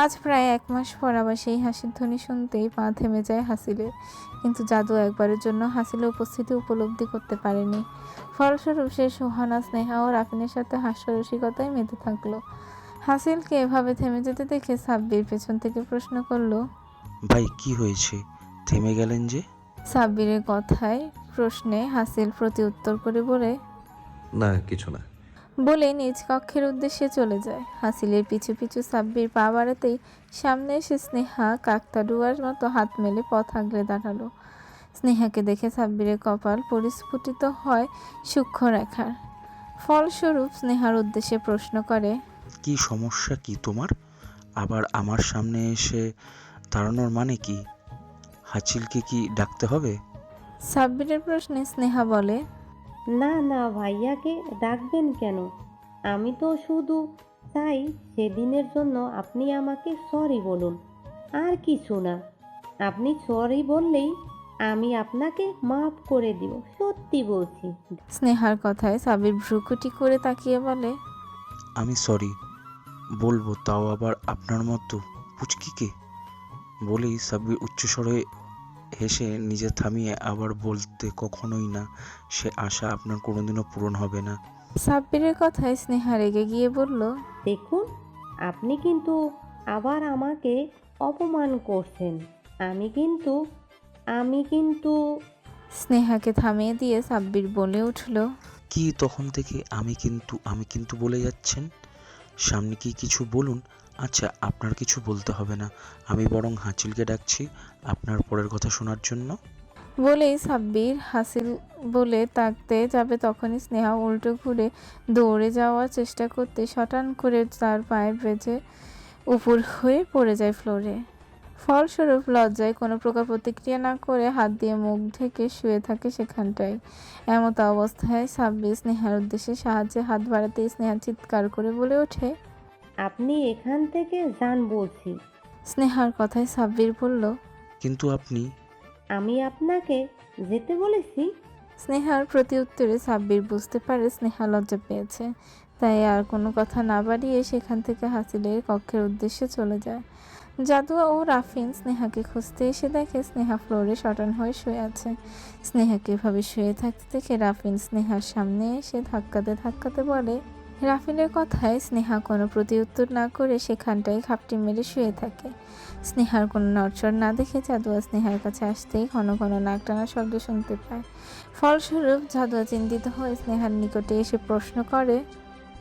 আজ প্রায় 1 মাস পর আবার সেই হাসির ধ্বনি শুনতেই পা থেমে যায় হাসিলের। কিন্তু জাদু একবারের জন্য হাসিলের উপস্থিতি উপলব্ধি করতে পারেনি। ফলস্বরূপ সে সোহানা, স্নেহা ও রাফিনের সাথে হাস্যরসিকতায় মেতে থাকলো। হাসিলকে এভাবে থেমে যেতে দেখে সাব্বির পেছন থেকে প্রশ্ন করলো। ভাই কি হয়েছে, থেমে গেলেন যে? সাব্বিরের কথায় প্রশ্নে হাসিল প্রতি উত্তর করে বলে কিছু না। বলে নিজ কক্ষের উদ্দেশ্যে চলে যায়। হাসিলের পিছু পিছু সাব্বির পা বাড়াতেই সামনে এসে স্নেহা কাকতাড়ুয়ার মতো হাত মেলে পথ আগলে দাঁড়ালো। স্নেহাকে দেখে সাব্বিরের কপাল পরিস্ফুটিত হয় সূক্ষ্ম রেখার। ফলস্বরূপ স্নেহার উদ্দেশ্যে প্রশ্ন করে, কি সমস্যা কি তোমার? আবার আমার সামনে এসে দাঁড়ানোর মানে কি? হাচিলকে কি ডাকতে হবে? সাব্বিরের প্রশ্নে স্নেহা বলে, না না ভাইয়াকে ডাকবেন কেন? আমি তো শুধু চাই সেদিনের জন্য আপনি আমাকে সরি বলুন, আর কিছু না। আপনি সরি বললেই আমি আপনাকে মাফ করে দিব, সত্যি বলছি। স্নেহার কথায় সাব্বির ভ্রুকুটি করে তাকিয়ে বলে, আমি সরি বলবো, তাও আবার আপনার মতো পুচকিকে? বলেই সাব্বির উচ্চস্বরে হেসে নিজে থামিয়ে আবার বলতে, কখনোই না, সে আশা আপনার কোনোদিনও পূরণ হবে না। সাব্বিরের কথায় স্নেহা রেগে গিয়ে বলল, দেখুন, আপনি কিন্তু আবার আমাকে অপমান করছেন। আমি কিন্তু স্নেহাকে থামিয়ে দিয়ে সাব্বির বলে উঠল, কি তখন থেকে আমি কিন্তু বলে যাচ্ছেন? সামনে কি কিছু বলুন। আচ্ছা, আপনার কিছু বলতে হবে না, আমি বরং হাঁচিলকে ডাকছি আপনার পরের কথা শোনার জন্য। বলেই সাব্বির হাসিল বলে তাকতে যাবে তখনই স্নেহা উল্টো ঘুরে দৌড়ে যাওয়ার চেষ্টা করতে শটান করে তার পায়ে বেজে উপর হয়ে পড়ে যায় ফ্লোরে। ফলস্বরূপ লজ্জায় কোনো প্রকার প্রতিক্রিয়া না করে হাত দিয়ে মুখ ঢেকে শুয়ে থাকে সেখানটায়। এমতো অবস্থায় সাব্বির স্নেহার উদ্দেশ্যে সাহায্যে হাত বাড়াতেই স্নেহা চিৎকার করে বলে ওঠে, আপনি এখান থেকে যান বলছি। স্নেহার কথায় সাব্বির বলল, কিন্তু আপনি। আমি আপনাকে যেতে বলেছি। স্নেহার প্রতি উত্তরে সাব্বির বুঝতে পারে স্নেহা লজ্জা পেয়েছে, তাই আর কোনো কথা না বাড়িয়ে সেখান থেকে হাসিলের কক্ষের উদ্দেশ্যে চলে যায়। জাদুয়া ও রাফিন স্নেহাকে খুঁজতে এসে দেখে স্নেহা ফ্লোরে শটান হয়ে শুয়ে আছে। স্নেহাকে এভাবে শুয়ে থাকতে দেখে রাফিন স্নেহার সামনে এসে ধাক্কাতে ধাক্কাতে বলে, রাফিনের কথায় স্নেহা কোনো প্রতি উত্তর না করে সেখানটায় খাপটি মেরে শুয়ে থাকে। স্নেহার কোনো নড়চড় না দেখে জাদুয়া স্নেহার কাছে আসতেই ঘন ঘন নাক টানা শব্দ শুনতে পায়। ফলস্বরূপ জাদুয়া চিন্তিত হয়ে স্নেহার নিকটে এসে প্রশ্ন করে,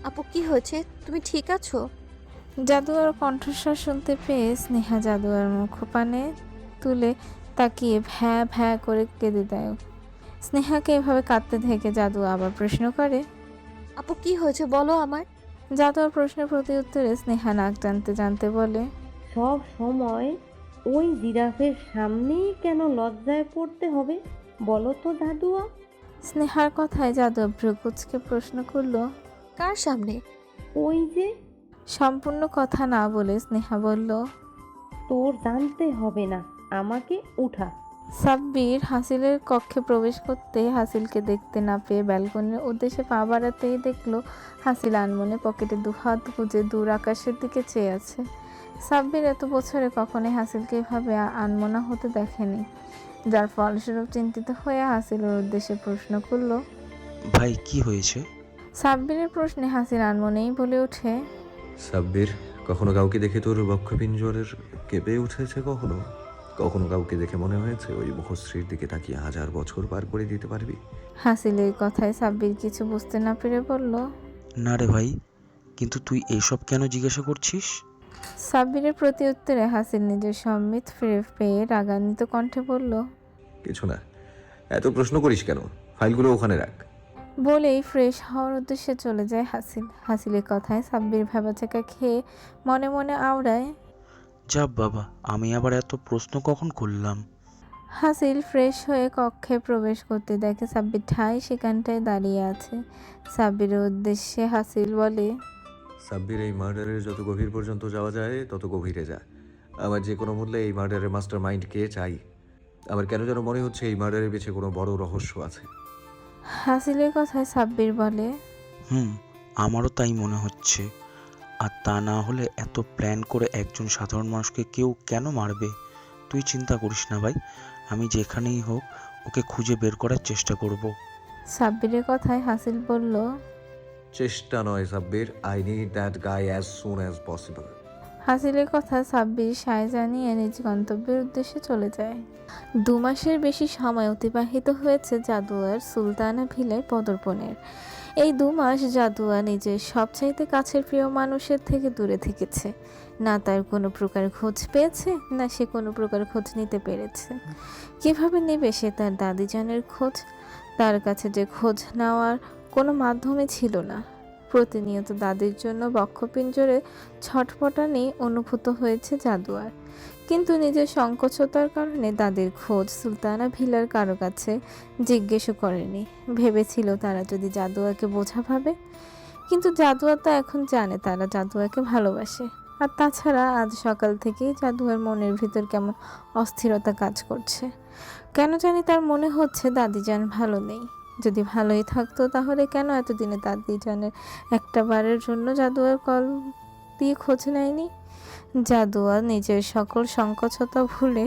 আপু কি হয়েছে, তুমি ঠিক আছো? জাদুয়ার কণ্ঠস্বর শুনতে পেয়ে স্নেহা জাদুয়ার মুখপানে তুলে তাকিয়ে ভ্যা ভ্যা করে কেঁদে দেয়। স্নেহাকে এভাবে কাঁদতে দেখে জাদুয়া আবার প্রশ্ন করে, আপু কি হয়েছে বলো আমার। জাদুয়ার প্রশ্নের প্রতি উত্তরে স্নেহা নাক টানতে জানতে বলে, সব সময় ওই জিরাফের সামনেই কেন লজ্জায় পড়তে হবে বলো তো জাদুয়া? স্নেহার কথায় জাদুয়া ভ্রুকুচকে প্রশ্ন করলো, কার সামনে? ওই যে। সম্পূর্ণ কথা না বলে স্নেহা বলল, তোর জানতে হবে না, আমাকে উঠা। সাব্বির হাসিলের কক্ষে প্রবেশ করতে হাসিলকে দেখতে না পেয়ে ব্যালকনির উদ্দেশ্যে পা বাড়াতেই দেখলো হাসিল আনমনে পকেটে দুহাত গুজে দূর আকাশের দিকে চেয়ে আছে। সাব্বির এত বছরে কখনোই হাসিলকে এভাবে আনমনা হতে দেখেনি, যার ফলস্বরূপ চিন্তিত হয়ে হাসিলের উদ্দেশ্যে প্রশ্ন করলো। ভাই কি হয়েছে? সাব্বিরের প্রশ্নে হাসিল আনমনেই বলে ওঠে, সাব্বির, কখনো কাউকে দেখে তোর বক্ষপিঞ্জরের কেঁপে উঠেছে? কখনো কখনো কাউকে দেখে মনে হয়েছে ওই মুখশ্রীর দিকে তাকিয়ে 1000 বছর পার করে দিতে পারবি? হাসিলের কথায় সাব্বির কিছু বুঝতে না পেরে বলল, না রে ভাই, কিন্তু তুই এইসব কেন জিজ্ঞাসা করছিস? সাব্বিরের প্রতি উত্তরে হাসিল নিজের সম্মিত ফিরে পেয়ে রাগান্বিত কণ্ঠে বলল, কিছু না। এত প্রশ্ন করিস কেন? ফাইলগুলো ওখানে রাখ। বলেই ফ্রেশ হওয়ার উদ্দেশ্যে চলে যায় হাসিল। হাসিলের কথায় সাব্বির ভ্যাবাচাকা খেয়ে মনে মনে আওড়ায়, যা বাবা, আমি আবার এত প্রশ্ন কখন করলাম? হাসিল ফ্রেশ হয়ে কক্ষে প্রবেশ করতে দেখে সাব্বির ঠাই সেখানটায় দাঁড়িয়ে আছে। সাব্বিরের উদ্দেশ্যে হাসিল বলে, সাব্বির, এই মার্ডারের যত গভীর পর্যন্ত যাওয়া যায় তত গভীরে যা। আমার যে কোনো মূল্যে এই মার্ডারের মাস্টার মাইন্ডকে চাই। আমার কেন যেন মনে হচ্ছে এই মার্ডারের পিছে কোনো বড় রহস্য আছে। হাসিলের কথায় সাব্বির বলে, আমারও তাই মনে হচ্ছে। আর তা না হলে এত প্ল্যান করে একজন সাধারণ মানুষকে কেউ কেন মারবে? তুই চিন্তা করিস না ভাই, আমি যেখানেই হোক ওকে খুঁজে বের করার চেষ্টা করব। সাব্বিরের কথায় হাসিল বলল, চেষ্টা নয় Sabbir, I need that guy as soon as possible. হাসিলের কথা সাব্বির সায় জানিয়ে নিজ গন্তব্যের উদ্দেশ্যে চলে যায়। 2 মাসের বেশি সময় অতিবাহিত হয়েছে জাদুয়ার সুলতানা ভিলায় পদার্পণের। এই 2 মাস জাদুয়া নিজের সবচাইতে কাছের প্রিয় মানুষের থেকে দূরে থেকেছে। না তার কোনো প্রকার খোঁজ পেয়েছে, না সে কোনো প্রকার খোঁজ নিতে পেরেছে। কিভাবে নেবে সে তার দাদিজানের খোঁজ? তার কাছে যে খোঁজ নেওয়ার কোনো মাধ্যমই ছিল না। প্রতিনিয়ত দাদির জন্য বক্ষপিঞ্জরে ছটফটানি অনুভূত হয়েছে জাদুয়ার। কিন্তু নিজের সংকোচতার কারণে দাদির খোঁজ সুলতানা ভিলার কারো কাছে জিজ্ঞেসও করেনি। ভেবেছিল তারা যদি জাদুয়াকে বোঝা ভাবে, কিন্তু জাদুয়া তো এখন জানে তারা জাদুয়াকে ভালোবাসে। আর তাছাড়া আজ সকাল থেকেই জাদুয়ার মনের ভিতর কেমন অস্থিরতা কাজ করছে। কেন জানি তার মনে হচ্ছে দাদিজান ভালো নেই। যদি ভালোই থাকতো তাহলে কেন এতদিনে দাদিজানের একটা বারের জন্য জাদুয়ার কল দিয়ে খোঁজ নেয়নি? জাদুয়া নিজের সকল সংকোচতা ভুলে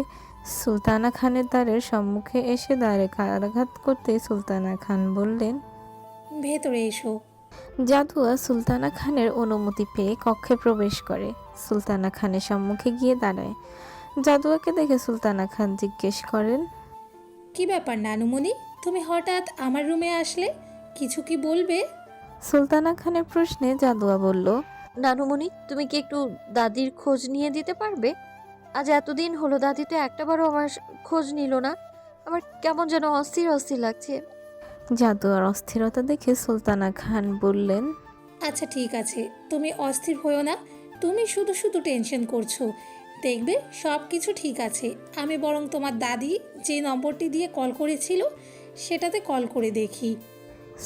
সুলতানা খানের দ্বারের সম্মুখে এসে দ্বারে আঘাত করতে সুলতানা খান বললেন, ভেতরে এসো। জাদুয়া সুলতানা খানের অনুমতি পেয়ে কক্ষে প্রবেশ করে। সুলতানা খানের সম্মুখে গিয়ে দাঁড়ায়। জাদুয়াকে দেখে সুলতানা খান জিজ্ঞেস করেন, কি ব্যাপার নানুমণি, তুমি হঠাৎ আমার রুমে আসলে? কিছু কি বলবে? সুলতানা খানের প্রশ্নে জাদুয়া বলল, নানুমণি, তুমি কি একটু দাদির খোঁজ নিয়ে দিতে পারবে? আজ এতদিন হলো দাদি তো একটাবারও আমার খোঁজ নিল না। আমার কেমন যেন অস্থির অস্থির লাগছে। জাদুয়ার অস্থিরতা দেখে সুলতানা খান বললেন, আচ্ছা ঠিক আছে, তুমি অস্থির হয়েও না। তুমি শুধু শুধু টেনশন করছো। দেখবে সব কিছু ঠিক আছে। আমি বরং তোমার দাদি যে নম্বরটি দিয়ে কল করেছিল সেটাতে কল করে দেখি।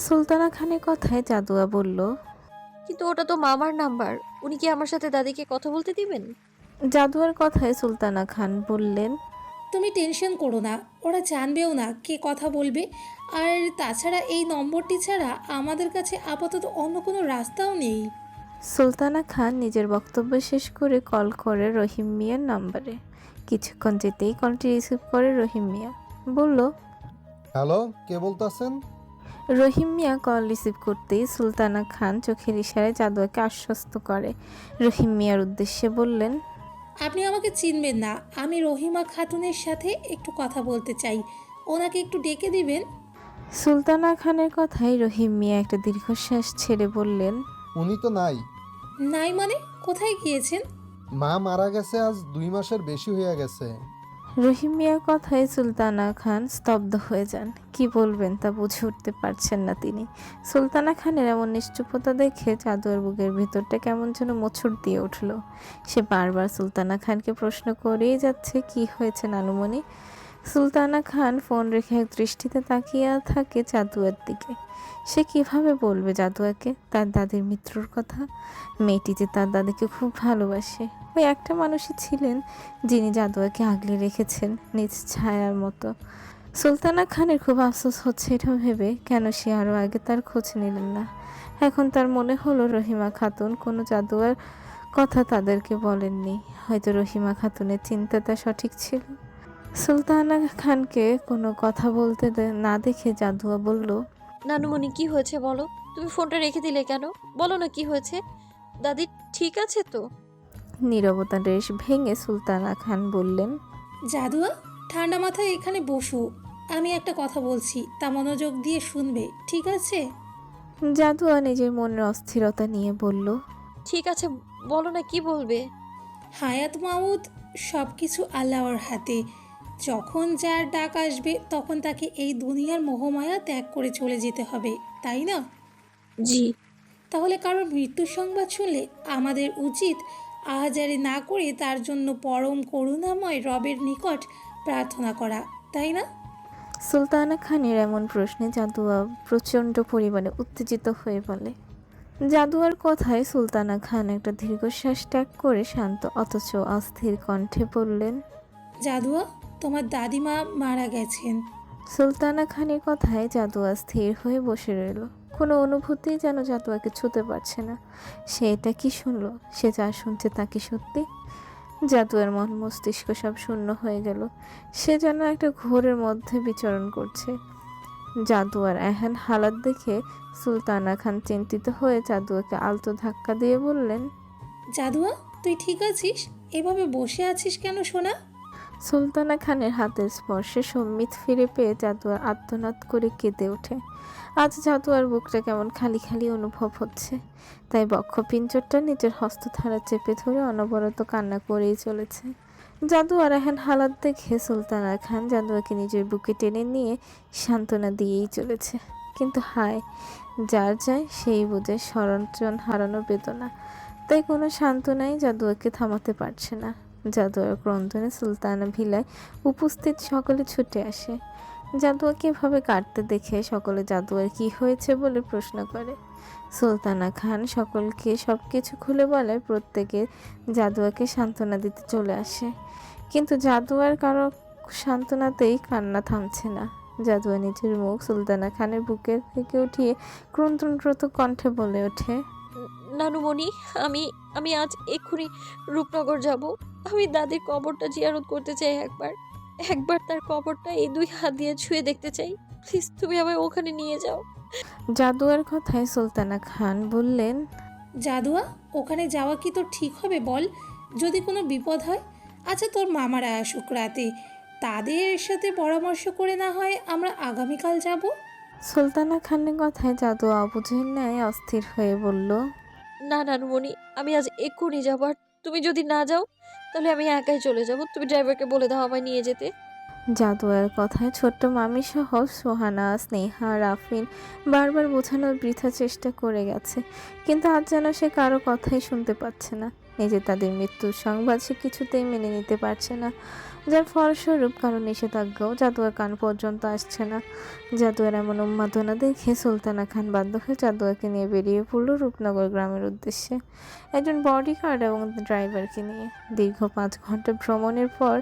সুলতানা খানের কথায় জাদুয়া বলল, কিন্তু ওটা তো মামার নাম্বার, উনি কি আমার সাথে দাদিকে কথা বলতে দিবেন? জাদুয়ার কথায় সুলতানা খান বললেন, তুমি টেনশন করো না, ওরা জানবেও না কে কথা বলবে। আর তাছাড়া এই নম্বরটি ছাড়া আমাদের কাছে আপাতত অন্য কোনো রাস্তাও নেই। সুলতানা খান নিজের বক্তব্য শেষ করে কল করে রহিম মিয়ার নাম্বারে। কিছুক্ষণ যেতেই কলটি রিসিভ করে রহিম মিয়া। বলল, হ্যালো, কে বলতেছেন? রহিম মিয়া কল রিসিভ করতেই সুলতানা খান চোখের ইশারায় জাদুয়াকে আশ্বস্ত করে। রহিম মিয়ার উদ্দেশ্যে বললেন, আপনি আমাকে চিনবেন না, আমি রহিমা খাতুনের সাথে একটু কথা বলতে চাই। ওনাকে একটু ডেকে দিবেন। সুলতানা খানের কথায় রহিম মিয়া একটা দীর্ঘশ্বাস ছেড়ে বললেন, উনি তো নাই। নাই মানে? কোথায় গিয়েছেন? মা মারা গেছে আজ 2 মাসের বেশি হয়ে গেছে। রহিম মিয়ার কথায় সুলতানা খান স্তব্ধ হয়ে যান। কি বলবেন তা বুঝে উঠতে পারছেন না তিনি। সুলতানা খানের এমন নিশ্চুপতা দেখে জাদুয়ার বুকের ভিতরটা কেমন যেন মোচড় দিয়ে উঠল। সে বারবার সুলতানা খানকে প্রশ্ন করেই যাচ্ছে, কি হয়েছে নানুমণি? সুলতানা খান ফোন রেখে এক দৃষ্টিতে তাকিয়ে থাকে জাদুয়ার দিকে। সে কিভাবে বলবে জাদুয়াকে তার দাদির মৃত্যুর কথা? মেয়েটি যে তার দাদিকে খুব ভালোবাসে। ওই একটা মানুষই ছিলেন যিনি জাদুয়াকে আগলে রেখেছেন নিজ ছায়ার মতো। সুলতানা খানের খুব আফসোস হচ্ছে এটা ভেবে, কেন সে আরও আগে তার খোঁজ নিলেন না। এখন তার মনে হলো রহিমা খাতুন কোনো জাদুয়ার কথা তাদেরকে বলেননি। হয়তো রহিমা খাতুনের চিন্তাটা সঠিক ছিল। সুলতানা খানকে কোনো কথা বলতে না দেখে জাদুয়া বলল, নানুমণি, কি হয়েছে বলো? তুমি ফোনটা রেখে দিলে কেন? বলো না কি হয়েছে। দাদি ঠিক আছে তো? নীরবতা রেশ ভেঙে সুলতানা খান বললেন, জাদুয়া, ঠান্ডা মাথায় এখানে বসো। আমি একটা কথা বলছি, তা মনোযোগ দিয়ে শুনবে, ঠিক আছে? জাদুয়া নিজের মনের অস্থিরতা নিয়ে বলল, ঠিক আছে, বলো না কি বলবে। হায়াত মাউদ সব কিছু আল্লাহর হাতে। যখন যার ডাক আসবে তখন তাকে এই দুনিয়ার মোহমায়া ত্যাগ করে চলে যেতে হবে, তাই না? জি। তাহলে কারোর মৃত্যুর সংবাদ শুনলে আমাদের উচিত আহাজারি না করে তার জন্য পরম করুণাময় রবের নিকট প্রার্থনা করা, তাই না? সুলতানা খানের এমন প্রশ্নে জাদুয়া প্রচণ্ড পরিমাণে উত্তেজিত হয়ে বলে, জাদুয়ার কথায় সুলতানা খান একটা দীর্ঘশ্বাস ত্যাগ করে শান্ত অথচ অস্থির কণ্ঠে বললেন, জাদুয়া, তোমার দাদিমা মারা গেছেন। সুলতানা খানের কথায় জাদুয়া স্থির হয়ে বসে রইল। কোনো অনুভূতি যেন জাদুয়াকে ছুঁতে পারছে না। সে এটা কি শুনলো? সে যা শুনছে তা কি সত্যি? জাদুয়ার মন মস্তিষ্ক সব শূন্য হয়ে গেল। সে যেন একটা ঘোরের মধ্যে বিচরণ করছে। জাদুয়ার এহেন হালাত দেখে সুলতানা খান চিন্তিত হয়ে জাদুয়াকে আলতো ধাক্কা দিয়ে বললেন, জাদুয়া, তুই ঠিক আছিস? এভাবে বসে আছিস কেন সোনা? সুলতানা খানের হাতের স্পর্শে সম্মিত ফিরে পেয়ে জাদুয়ার আর্তনাদ করে কেঁদে ওঠে। আজ জাদুয়ার বুকটা কেমন খালি খালি অনুভব হচ্ছে। তাই বক্ষপিঞ্জরটা নিজের হস্তধারা চেপে ধরে অনবরত কান্না করেই চলেছে। জাদুয়ার এহেন হালাত দেখে সুলতানা খান জাদুয়াকে নিজের বুকে টেনে নিয়ে সান্ত্বনা দিয়েই চলেছে। কিন্তু হায়, যার যায় সেই বোঝে স্মরণজন হারানোর বেদনা। তাই কোনো সান্ত্বনাই জাদুয়াকে থামাতে পারছে না। জাদুয়ার ক্রন্দনে সুলতানা ভিলায় উপস্থিত সকলে ছুটে আসে। জাদুয়াকে এভাবে কাটতে দেখে সকলে জাদুয়ার কি হয়েছে বলে প্রশ্ন করে। সুলতানা খান সকলকে সব কিছু খুলে বলে প্রত্যেকে জাদুয়াকে সান্ত্বনা দিতে চলে আসে। কিন্তু জাদুয়ার কারো সান্ত্বনাতেই কান্না থামছে না। জাদুয়া নিজের মুখ সুলতানা খানের বুকের থেকে উঠিয়ে ক্রন্দনরত কণ্ঠে বলে ওঠে, নানুমণি, আমি আমি আজ এক্ষুনি রূপনগর যাব। আমি দাদির কবরটা জিয়ারত করতে চাই। একবার একবার তার কবরটা এই 2 হাত দিয়ে ছুঁয়ে দেখতে চাই। প্লিজ তুমি আমায় ওখানে নিয়ে যাও। জাদুয়ার কথায় সুলতানা খান বললেন, জাদুয়া, ওখানে যাওয়া কি তোর ঠিক হবে বল? যদি কোনো বিপদ হয়? আচ্ছা, তোর মামারা আসুক রাতে, তাদের সাথে পরামর্শ করে না হয় আমরা আগামীকাল যাব। সুলতানা খানের কথায় জাদুয়া অবুঝের ন্যায় অস্থির হয়ে বলল, না নানুমণি, আমি আজ এক্ষুনি যাবো। আর তুমি যদি না যাও তাহলে আমি একাই চলে যাব। তুমি ড্রাইভারকে বলে দাও আমায় নিয়ে যেতে। জাদুয়ার কথায় ছোট্ট মামি সহ সোহানা, স্নেহা, রাফিন বারবার বোঝানোর বৃথা চেষ্টা করে গেছে। কিন্তু আজ যেন সে কারো কথাই শুনতে পাচ্ছে না। নিজে তাদের মৃত্যুর সংবাদ সে কিছুতেই মেনে নিতে পারছে না, যার ফলস্বরূপ কারো নিষেধাজ্ঞাও জাদুয়ার কান পর্যন্ত আসছে না। জাদুয়ার এমন উন্মাদনা দেখে সুলতানা খান বাধ্য হয়ে জাদুয়াকে নিয়ে বেরিয়ে পড়ল রূপনগর গ্রামের উদ্দেশ্যে, একজন বডিগার্ড এবং ড্রাইভারকে নিয়ে। দীর্ঘ 5 ঘন্টা ভ্রমণের পর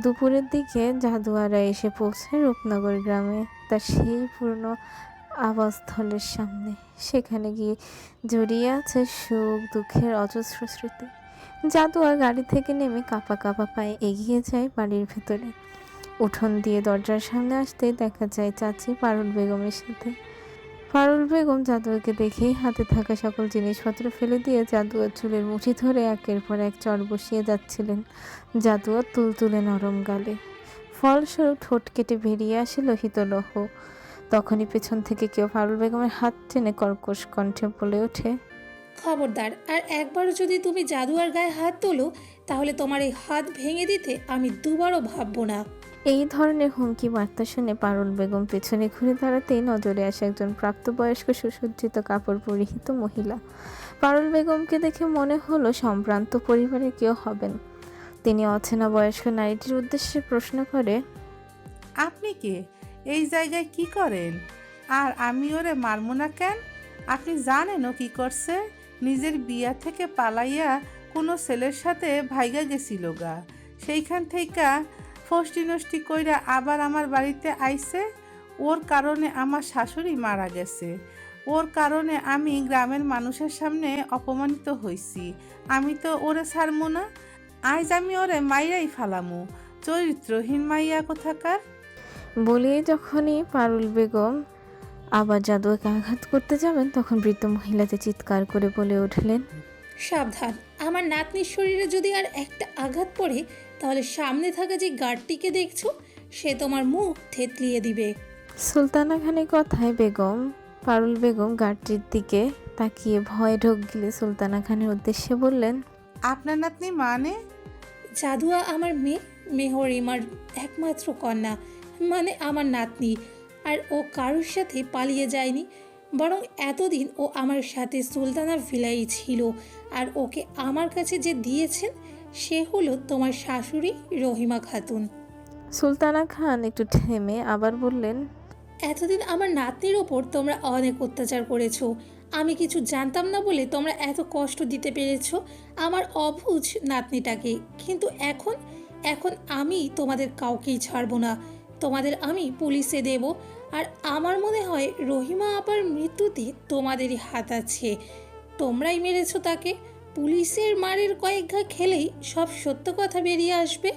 দুপুরের দিকে জাদুয়ারা এসে পৌঁছায় রূপনগর গ্রামে, তার সেই পুরনো আবাসস্থলের সামনে। সেখানে গিয়ে জড়িয়ে আছে সুখ দুঃখের অজস্র স্মৃতি। জাদুয়া গাড়ি থেকে নেমে কাঁপা কাঁপা পায়ে এগিয়ে যায় বাড়ির ভেতরে। উঠোন দিয়ে দরজার সামনে আসতেই দেখা যায় চাচি পারুল বেগমের সাথে। পারুল বেগম জাদুয়াকে দেখেই হাতে থাকা সকল জিনিসপত্র ফেলে দিয়ে জাদুয়ার চুলের মুঠি ধরে একের পর এক চড় বসিয়ে যাচ্ছিলেন জাদুয়ার তুলতুলে নরম গালে। ফলস্বরূপ ঠোঁট কেটে বেরিয়ে আসে লোহিত লৌহ। তখনই পেছন থেকে কেউ পারুল বেগমের হাত টেনে কর্কশ কণ্ঠে বলে ওঠে, খবরদার, আর একবারও যদি তুমি জাদুয়ার গায়ে হাত তোলো তাহলে তোমার এই হাত ভেঙে দিতে আমি দুবারও ভাববো না। এই ধরনের হুমকি বার্তা শুনে পারুল বেগম পেছনে ঘুরে দাঁড়াতেই নজরে আসে একজন প্রাপ্তবয়স্ক সুসজ্জিত কাপড় পরিহিত মহিলা। পারুল বেগমকে দেখে মনে হলো সম্ভ্রান্ত পরিবারের কেউ হবেন। তিনি অচেনা বয়স্ক নারীটির উদ্দেশ্যে প্রশ্ন করে, আপনি কে? এই জায়গায় কি করেন? আর আমি ওরে মারমু না কেন? আপনি জানেন ও কি করছে? নিজের বিয়া থেকে পালাইয়া কোনো ছেলের সাথে ভাইগা গেছিল গা। সেইখান থেকে ফষ্টি নষ্টি কইরা আবার আমার বাড়িতে আইছে। ওর কারণে আমার শাশুড়ি মারা গেছে। ওর কারণে আমি গ্রামের মানুষের সামনে অপমানিত হইছি। আমি তো ওরে ছাড়মু না। আজ আমি ওরে মাইরাই ফালামু। চরিত্রহীন মাইয়া কোথাকার। বলে যখনই পারুল বেগম আবার জাদুয়াকে আঘাত করতে যাবেন তখন বৃদ্ধ মহিলাতে চিৎকার করে বলে উঠলেন, সাবধান, আমার নাতনির শরীরে যদি আর একটা আঘাত পড়ে তাহলে সামনে থাকা যে গার্ডটিকে দেখছো সে তোমার মুখ থেতলিয়ে দিবে। সুলতানা খানের কথায় বেগম পারুল বেগম গাড়ির দিকে তাকিয়ে ভয়ে ঢোক গিলে সুলতানা খানের উদ্দেশ্যে বললেন, আপনার নাতনি মানে? জাদুয়া আমার মেয়ে, মেহরিমার একমাত্র কন্যা, মানে আমার নাতনি। আর ও কারোর সাথে পালিয়ে যায়নি, বরং এতদিন ও আমার সাথে সুলতানা ভিলাই ছিল। আর ওকে আমার কাছে যে দিয়েছেন সে হলো তোমার শাশুড়ি রহিমা খাতুন। সুলতানা খান একটু থেমে আবার বললেন, এতদিন আমার নাতনির ওপর তোমরা অনেক অত্যাচার করেছো, আমি কিছু জানতাম না বলে তোমরা এত কষ্ট দিতে পেরেছো আমার অবুঝ নাতনিটাকে, কিন্তু এখন এখন আমি তোমাদের কাউকেই ছাড়বো না। তোমাদের আমি পুলিশে দেব। আর আমার মনে হয় রহিমা আপার মৃত্যুতে তোমাদেরই হাত আছে। তোমরাই মেরেছো তাকে। পুলিশের মারের কয়েক ঘা খেলেই সব সত্য কথা বেরিয়ে আসবে।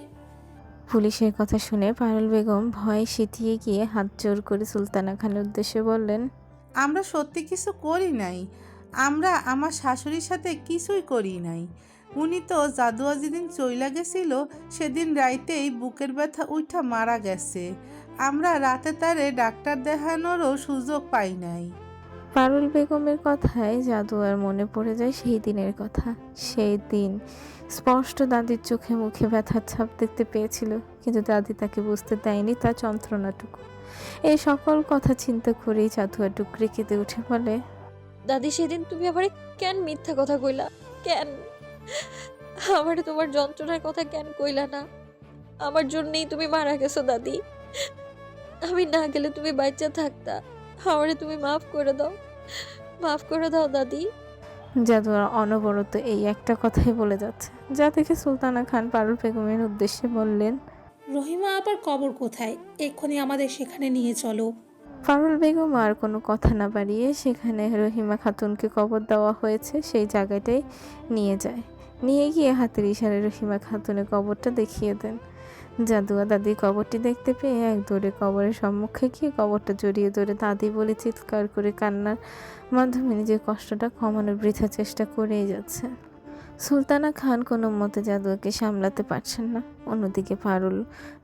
পুলিশের কথা শুনে পারুল বেগম ভয়ে সিটিয়ে গিয়ে হাত জোর করে সুলতানা খানের উদ্দেশ্যে বললেন, আমরা সত্যি কিছু করি নাই। আমরা আমার শাশুড়ির সাথে কিছুই করি নাই। উনি তো জাদুয়া যেদিন চইলা গেছিল সেদিন রাইতেই বুকের ব্যথা উঠা মারা গেছে। আমরা রাতে তারে ডাক্তার দেখানোরও সুযোগ পাই নাই। পারুল বেগমের কথায় জাদুয়ার মনে পড়ে যায় সেই দিনের কথা। সেই দিন স্পষ্ট দাদির চোখে মুখে ব্যথার ছাপ দেখতে পেয়েছিল, কিন্তু দাদি তাকে বুঝতে দেয়নি তার যন্ত্রণাটুকু। এই সকল কথা চিন্তা করেই জাদুয়া টুকরে কেঁদে উঠে বলে, দাদি সেদিন তুমি আমারে কেন মিথ্যা কথা কইলা? কেন আমারে তোমার যন্ত্রণার কথা কেন কইলা না? আমার জন্যই তুমি মারা গেছো দাদি। আমি না গেলে তুমি বাচ্চা থাকতা। আমারে তুমি মাফ করে দাও, মাফ করে দাও দাদি। জাদুয়ার অনবরত এই একটা কথাই বলে যাচ্ছে, যা দেখে সুলতানা খান পারুল বেগমের উদ্দেশ্যে বললেন, রহিমা আপার কবর কোথায়? এক্ষুনি আমাদের সেখানে নিয়ে চলো। পারুল বেগম আর কোনো কথা না বাড়িয়ে সেখানে রহিমা খাতুনকে কবর দেওয়া হয়েছে সেই জায়গাটাই নিয়ে যায়। নিয়ে গিয়ে হাতের ইশারায় রহিমা খাতুনের কবরটা দেখিয়ে দেন। জাদুয়া দাদি কবরটি দেখতে পেয়ে এক দৌড়ে কবরের সম্মুখে গিয়ে কবরটা জড়িয়ে ধরে দাদি বলে চিৎকার করে কান্নার মাধ্যমে নিজের কষ্টটা কমানোর বৃথা চেষ্টা করেই যাচ্ছে। সুলতানা খান কোনো মতে জাদুয়াকে সামলাতে পারছেন না। অন্যদিকে পারুল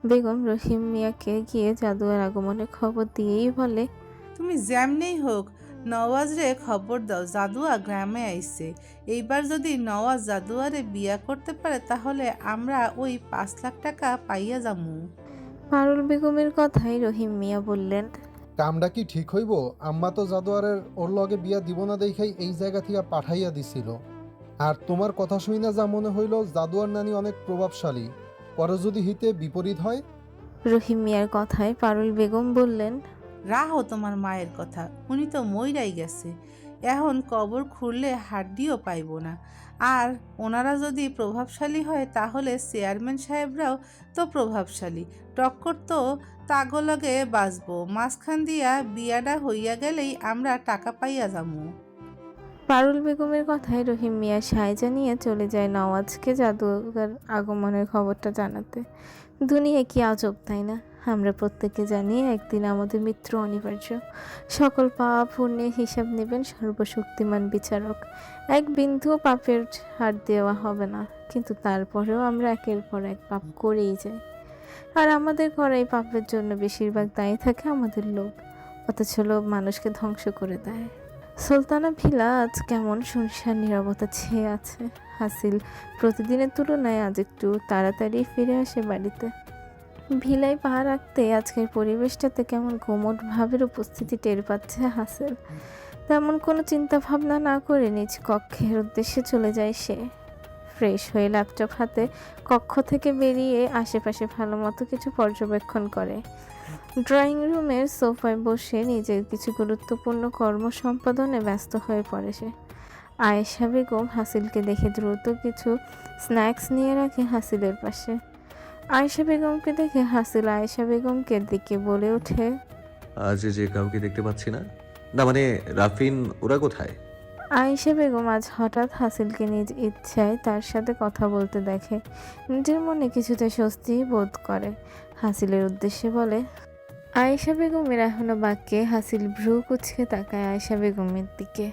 বেগম রহিম মিয়াকে গিয়ে জাদুয়ার আগমনের খবর দিয়েই বলে, তুমি যেমনেই হোক নওয়াজ রে খবর দাও, জাদুয়া গ্রামে আইছে। এইবার যদি নওয়াজ জাদুয়ারে বিয়া করতে পারে তাহলে আমরা ওই 5 লাখ টাকা পাইয়া যামু। পারুল বেগমের কথাই রহিম মিয়া বললেন, কামটা কি ঠিক হইব? আম্মা তো জাদুয়ারের ওর লগে বিয়া দিব না দেখাই এই জায়গা থেকে পাঠাইয়া দিছিল। আর তোমার কথা শুই না যা মনে হইল জাদুয়ার নানি অনেক প্রভাবশালী, পরে যদি হিতে বিপরীত হয়। রহিম মিয়ার কথায় পারুল বেগম বললেন, রাহো তোমার মায়ের কথা, উনি তো মইরাই গেছে। এখন কবর খুললে হাড্ডিও পাইব না। আর ওনারা যদি প্রভাবশালী হয় তাহলে চেয়ারম্যান সাহেবরাও তো প্রভাবশালী, টক্কর তো তাগলগে বাঁচবো। মাঝখান দিয়া বিয়াটা হইয়া গেলেই আমরা টাকা পাইয়া যামু। পারুল বেগমের কথায় রহিম মিয়া সায়জা নিয়ে চলে যায় নওয়াজকে জাদুঘর আগমনের খবরটা জানাতে। দুনিয়া কি আজব, তাই না? আমরা প্রত্যেকে জানি একদিন আমাদের মৃত্যু অনিবার্য। সকল পাপ পুণ্যের হিসাব নেবেন সর্বশক্তিমান বিচারক। এক বিন্দুও পাপের হার দেওয়া হবে না, কিন্তু তারপরেও আমরা একের পর এক পাপ করেই যাই। আর আমাদের করা এই পাপের জন্য বেশিরভাগ দায়ী থাকে আমাদের লোভ, অথচ লোভ মানুষকে ধ্বংস করে দেয়। সুলতানা ভিলা আজ কেমন শুনশান নীরবতা ছেয়ে আছে। হাসিল প্রতিদিনের তুলনায় আজ একটু তাড়াতাড়ি ফিরে আসে বাড়িতে। ভিলায় পা রাখতে আজকের পরিবেশটাতে কেমন কোমট ভাবের উপস্থিতি টের পাচ্ছে হাসিল। তেমন কোনো চিন্তা ভাবনা না করে নিজ কক্ষের উদ্দেশ্যে চলে যায় সে। ফ্রেশ হয়ে ল্যাপটপ হাতে কক্ষ থেকে বেরিয়ে আশেপাশে ভালো মতো কিছু পর্যবেক্ষণ করে। ড্রয়িং রুমের সোফায় বসে নিজের কিছু গুরুত্বপূর্ণ কর্ম সম্পাদনে ব্যস্ত হয়ে পড়ে সে। আয়েশা বেগম হাসিলকে দেখে দ্রুত কিছু স্ন্যাক্স নিয়ে রাখে হাসিলের পাশে। আয়েশা বেগমকে দেখে হাসিল আয়েশা বেগমকে দিকে বলে ওঠে, আজ যে কাউকে দেখতে পাচ্ছি না। না মানে রাফিন ওরা কোথায়? আয়েশা বেগম আজ হঠাৎ হাসিলকে নিজ ইচ্ছায় তার সাথে কথা বলতে দেখে নিজের মনে কিছুটা স্বস্তি বোধ করে। হাসিলের উদ্দেশ্যে বলে, আয়েশা বেগমের এখনো বাক্যে হাসিল ভ্রু কুচকে তাকায় আয়েশা বেগমের দিকে।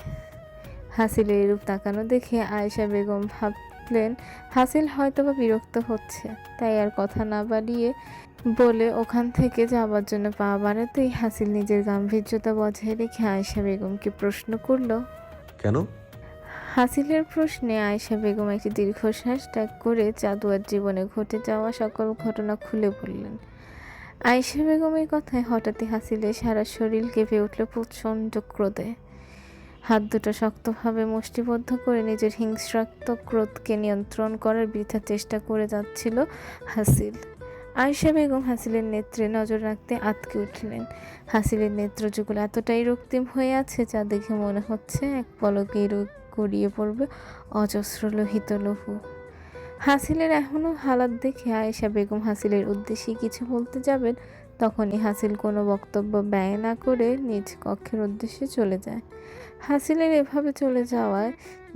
হাসিলের এরূপ তাকানো দেখে আয়েশা বেগম ভাবলেন হাসিল হয়তোবা বিরক্ত হচ্ছে, তাই আর কথা না বাড়িয়ে বলে ওখান থেকে যাবার জন্য পা বাড়াতেই হাসিল নিজের গাম্ভীর্যতা বজায় রেখে আয়েশা বেগমকে প্রশ্ন করলো, কেন? হাসিলের প্রশ্নে আয়েশা বেগম একটি দীর্ঘশ্বাস ত্যাগ করে জাদুয়ার জীবনে ঘটে যাওয়া সকল ঘটনা খুলে বললেন। আয়েশা বেগমের কথায় হঠাৎই হাসিলের সারা শরীর কেঁপে উঠল প্রচণ্ড ক্রোধে। হাত দুটো শক্তভাবে মুষ্টিবদ্ধ করে নিজের হিংস্রাত্মক ক্রোধকে নিয়ন্ত্রণ করার বৃথা চেষ্টা করে যাচ্ছিল হাসিল। আয়েশা বেগম হাসিলের নেত্রে নজর রাখতে আটকে উঠলেন। হাসিলের নেত্রযুগল এতটাই রক্তিম হয়ে আছে যা দেখে মনে হচ্ছে এক পলকেই গড়িয়ে পড়বে অজস্র লোহিত লৌহ। হাসিলের এখনও হালাত দেখে আয়েশা বেগম হাসিলের উদ্দেশ্যে কিছু বলতে যাবেন, তখনই হাসিল কোনো বক্তব্য ব্যয় না করে নিজ কক্ষের উদ্দেশ্যে চলে যায়। হাসিলের এভাবে চলে যাওয়ার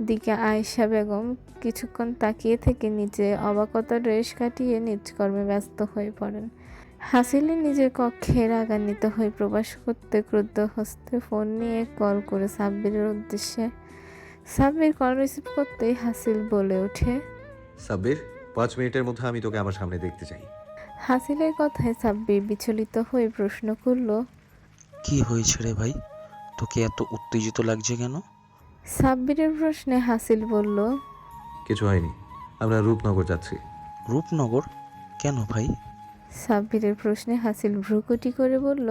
দিকে আয়েশা বেগম কিছুক্ষণ তাকিয়ে থেকে নিচে অবাকতার রেশ কাটিয়ে নিজ কর্মে ব্যস্ত হয়ে পড়েন। হাসিলের নিজের কক্ষে রাগান্বিত হয়ে প্রবাস করতে ক্রুদ্ধ হস্তে ফোন নিয়ে কল করে সাব্বিরের উদ্দেশ্যে। সাব্বির কল রিসিভ করতেই হাসিল বলে ওঠে, সাব্বির, 5 মিনিটের মধ্যে আমি তোকে আমার সামনে দেখতে চাই। হাসিলের কথায় সাব্বির বিচলিত হয়ে প্রশ্ন করল, কি হয়েছে রে ভাই, তোকে এত উত্তেজিত লাগছে কেন? সাব্বিরের প্রশ্নে হাসিল বলল, কিছু হয়নি, আমরা রূপনগর যাচ্ছি। রূপনগর? কেন ভাই? সাব্বিরের প্রশ্নে হাসিল ভ্রুকুটি করে বলল,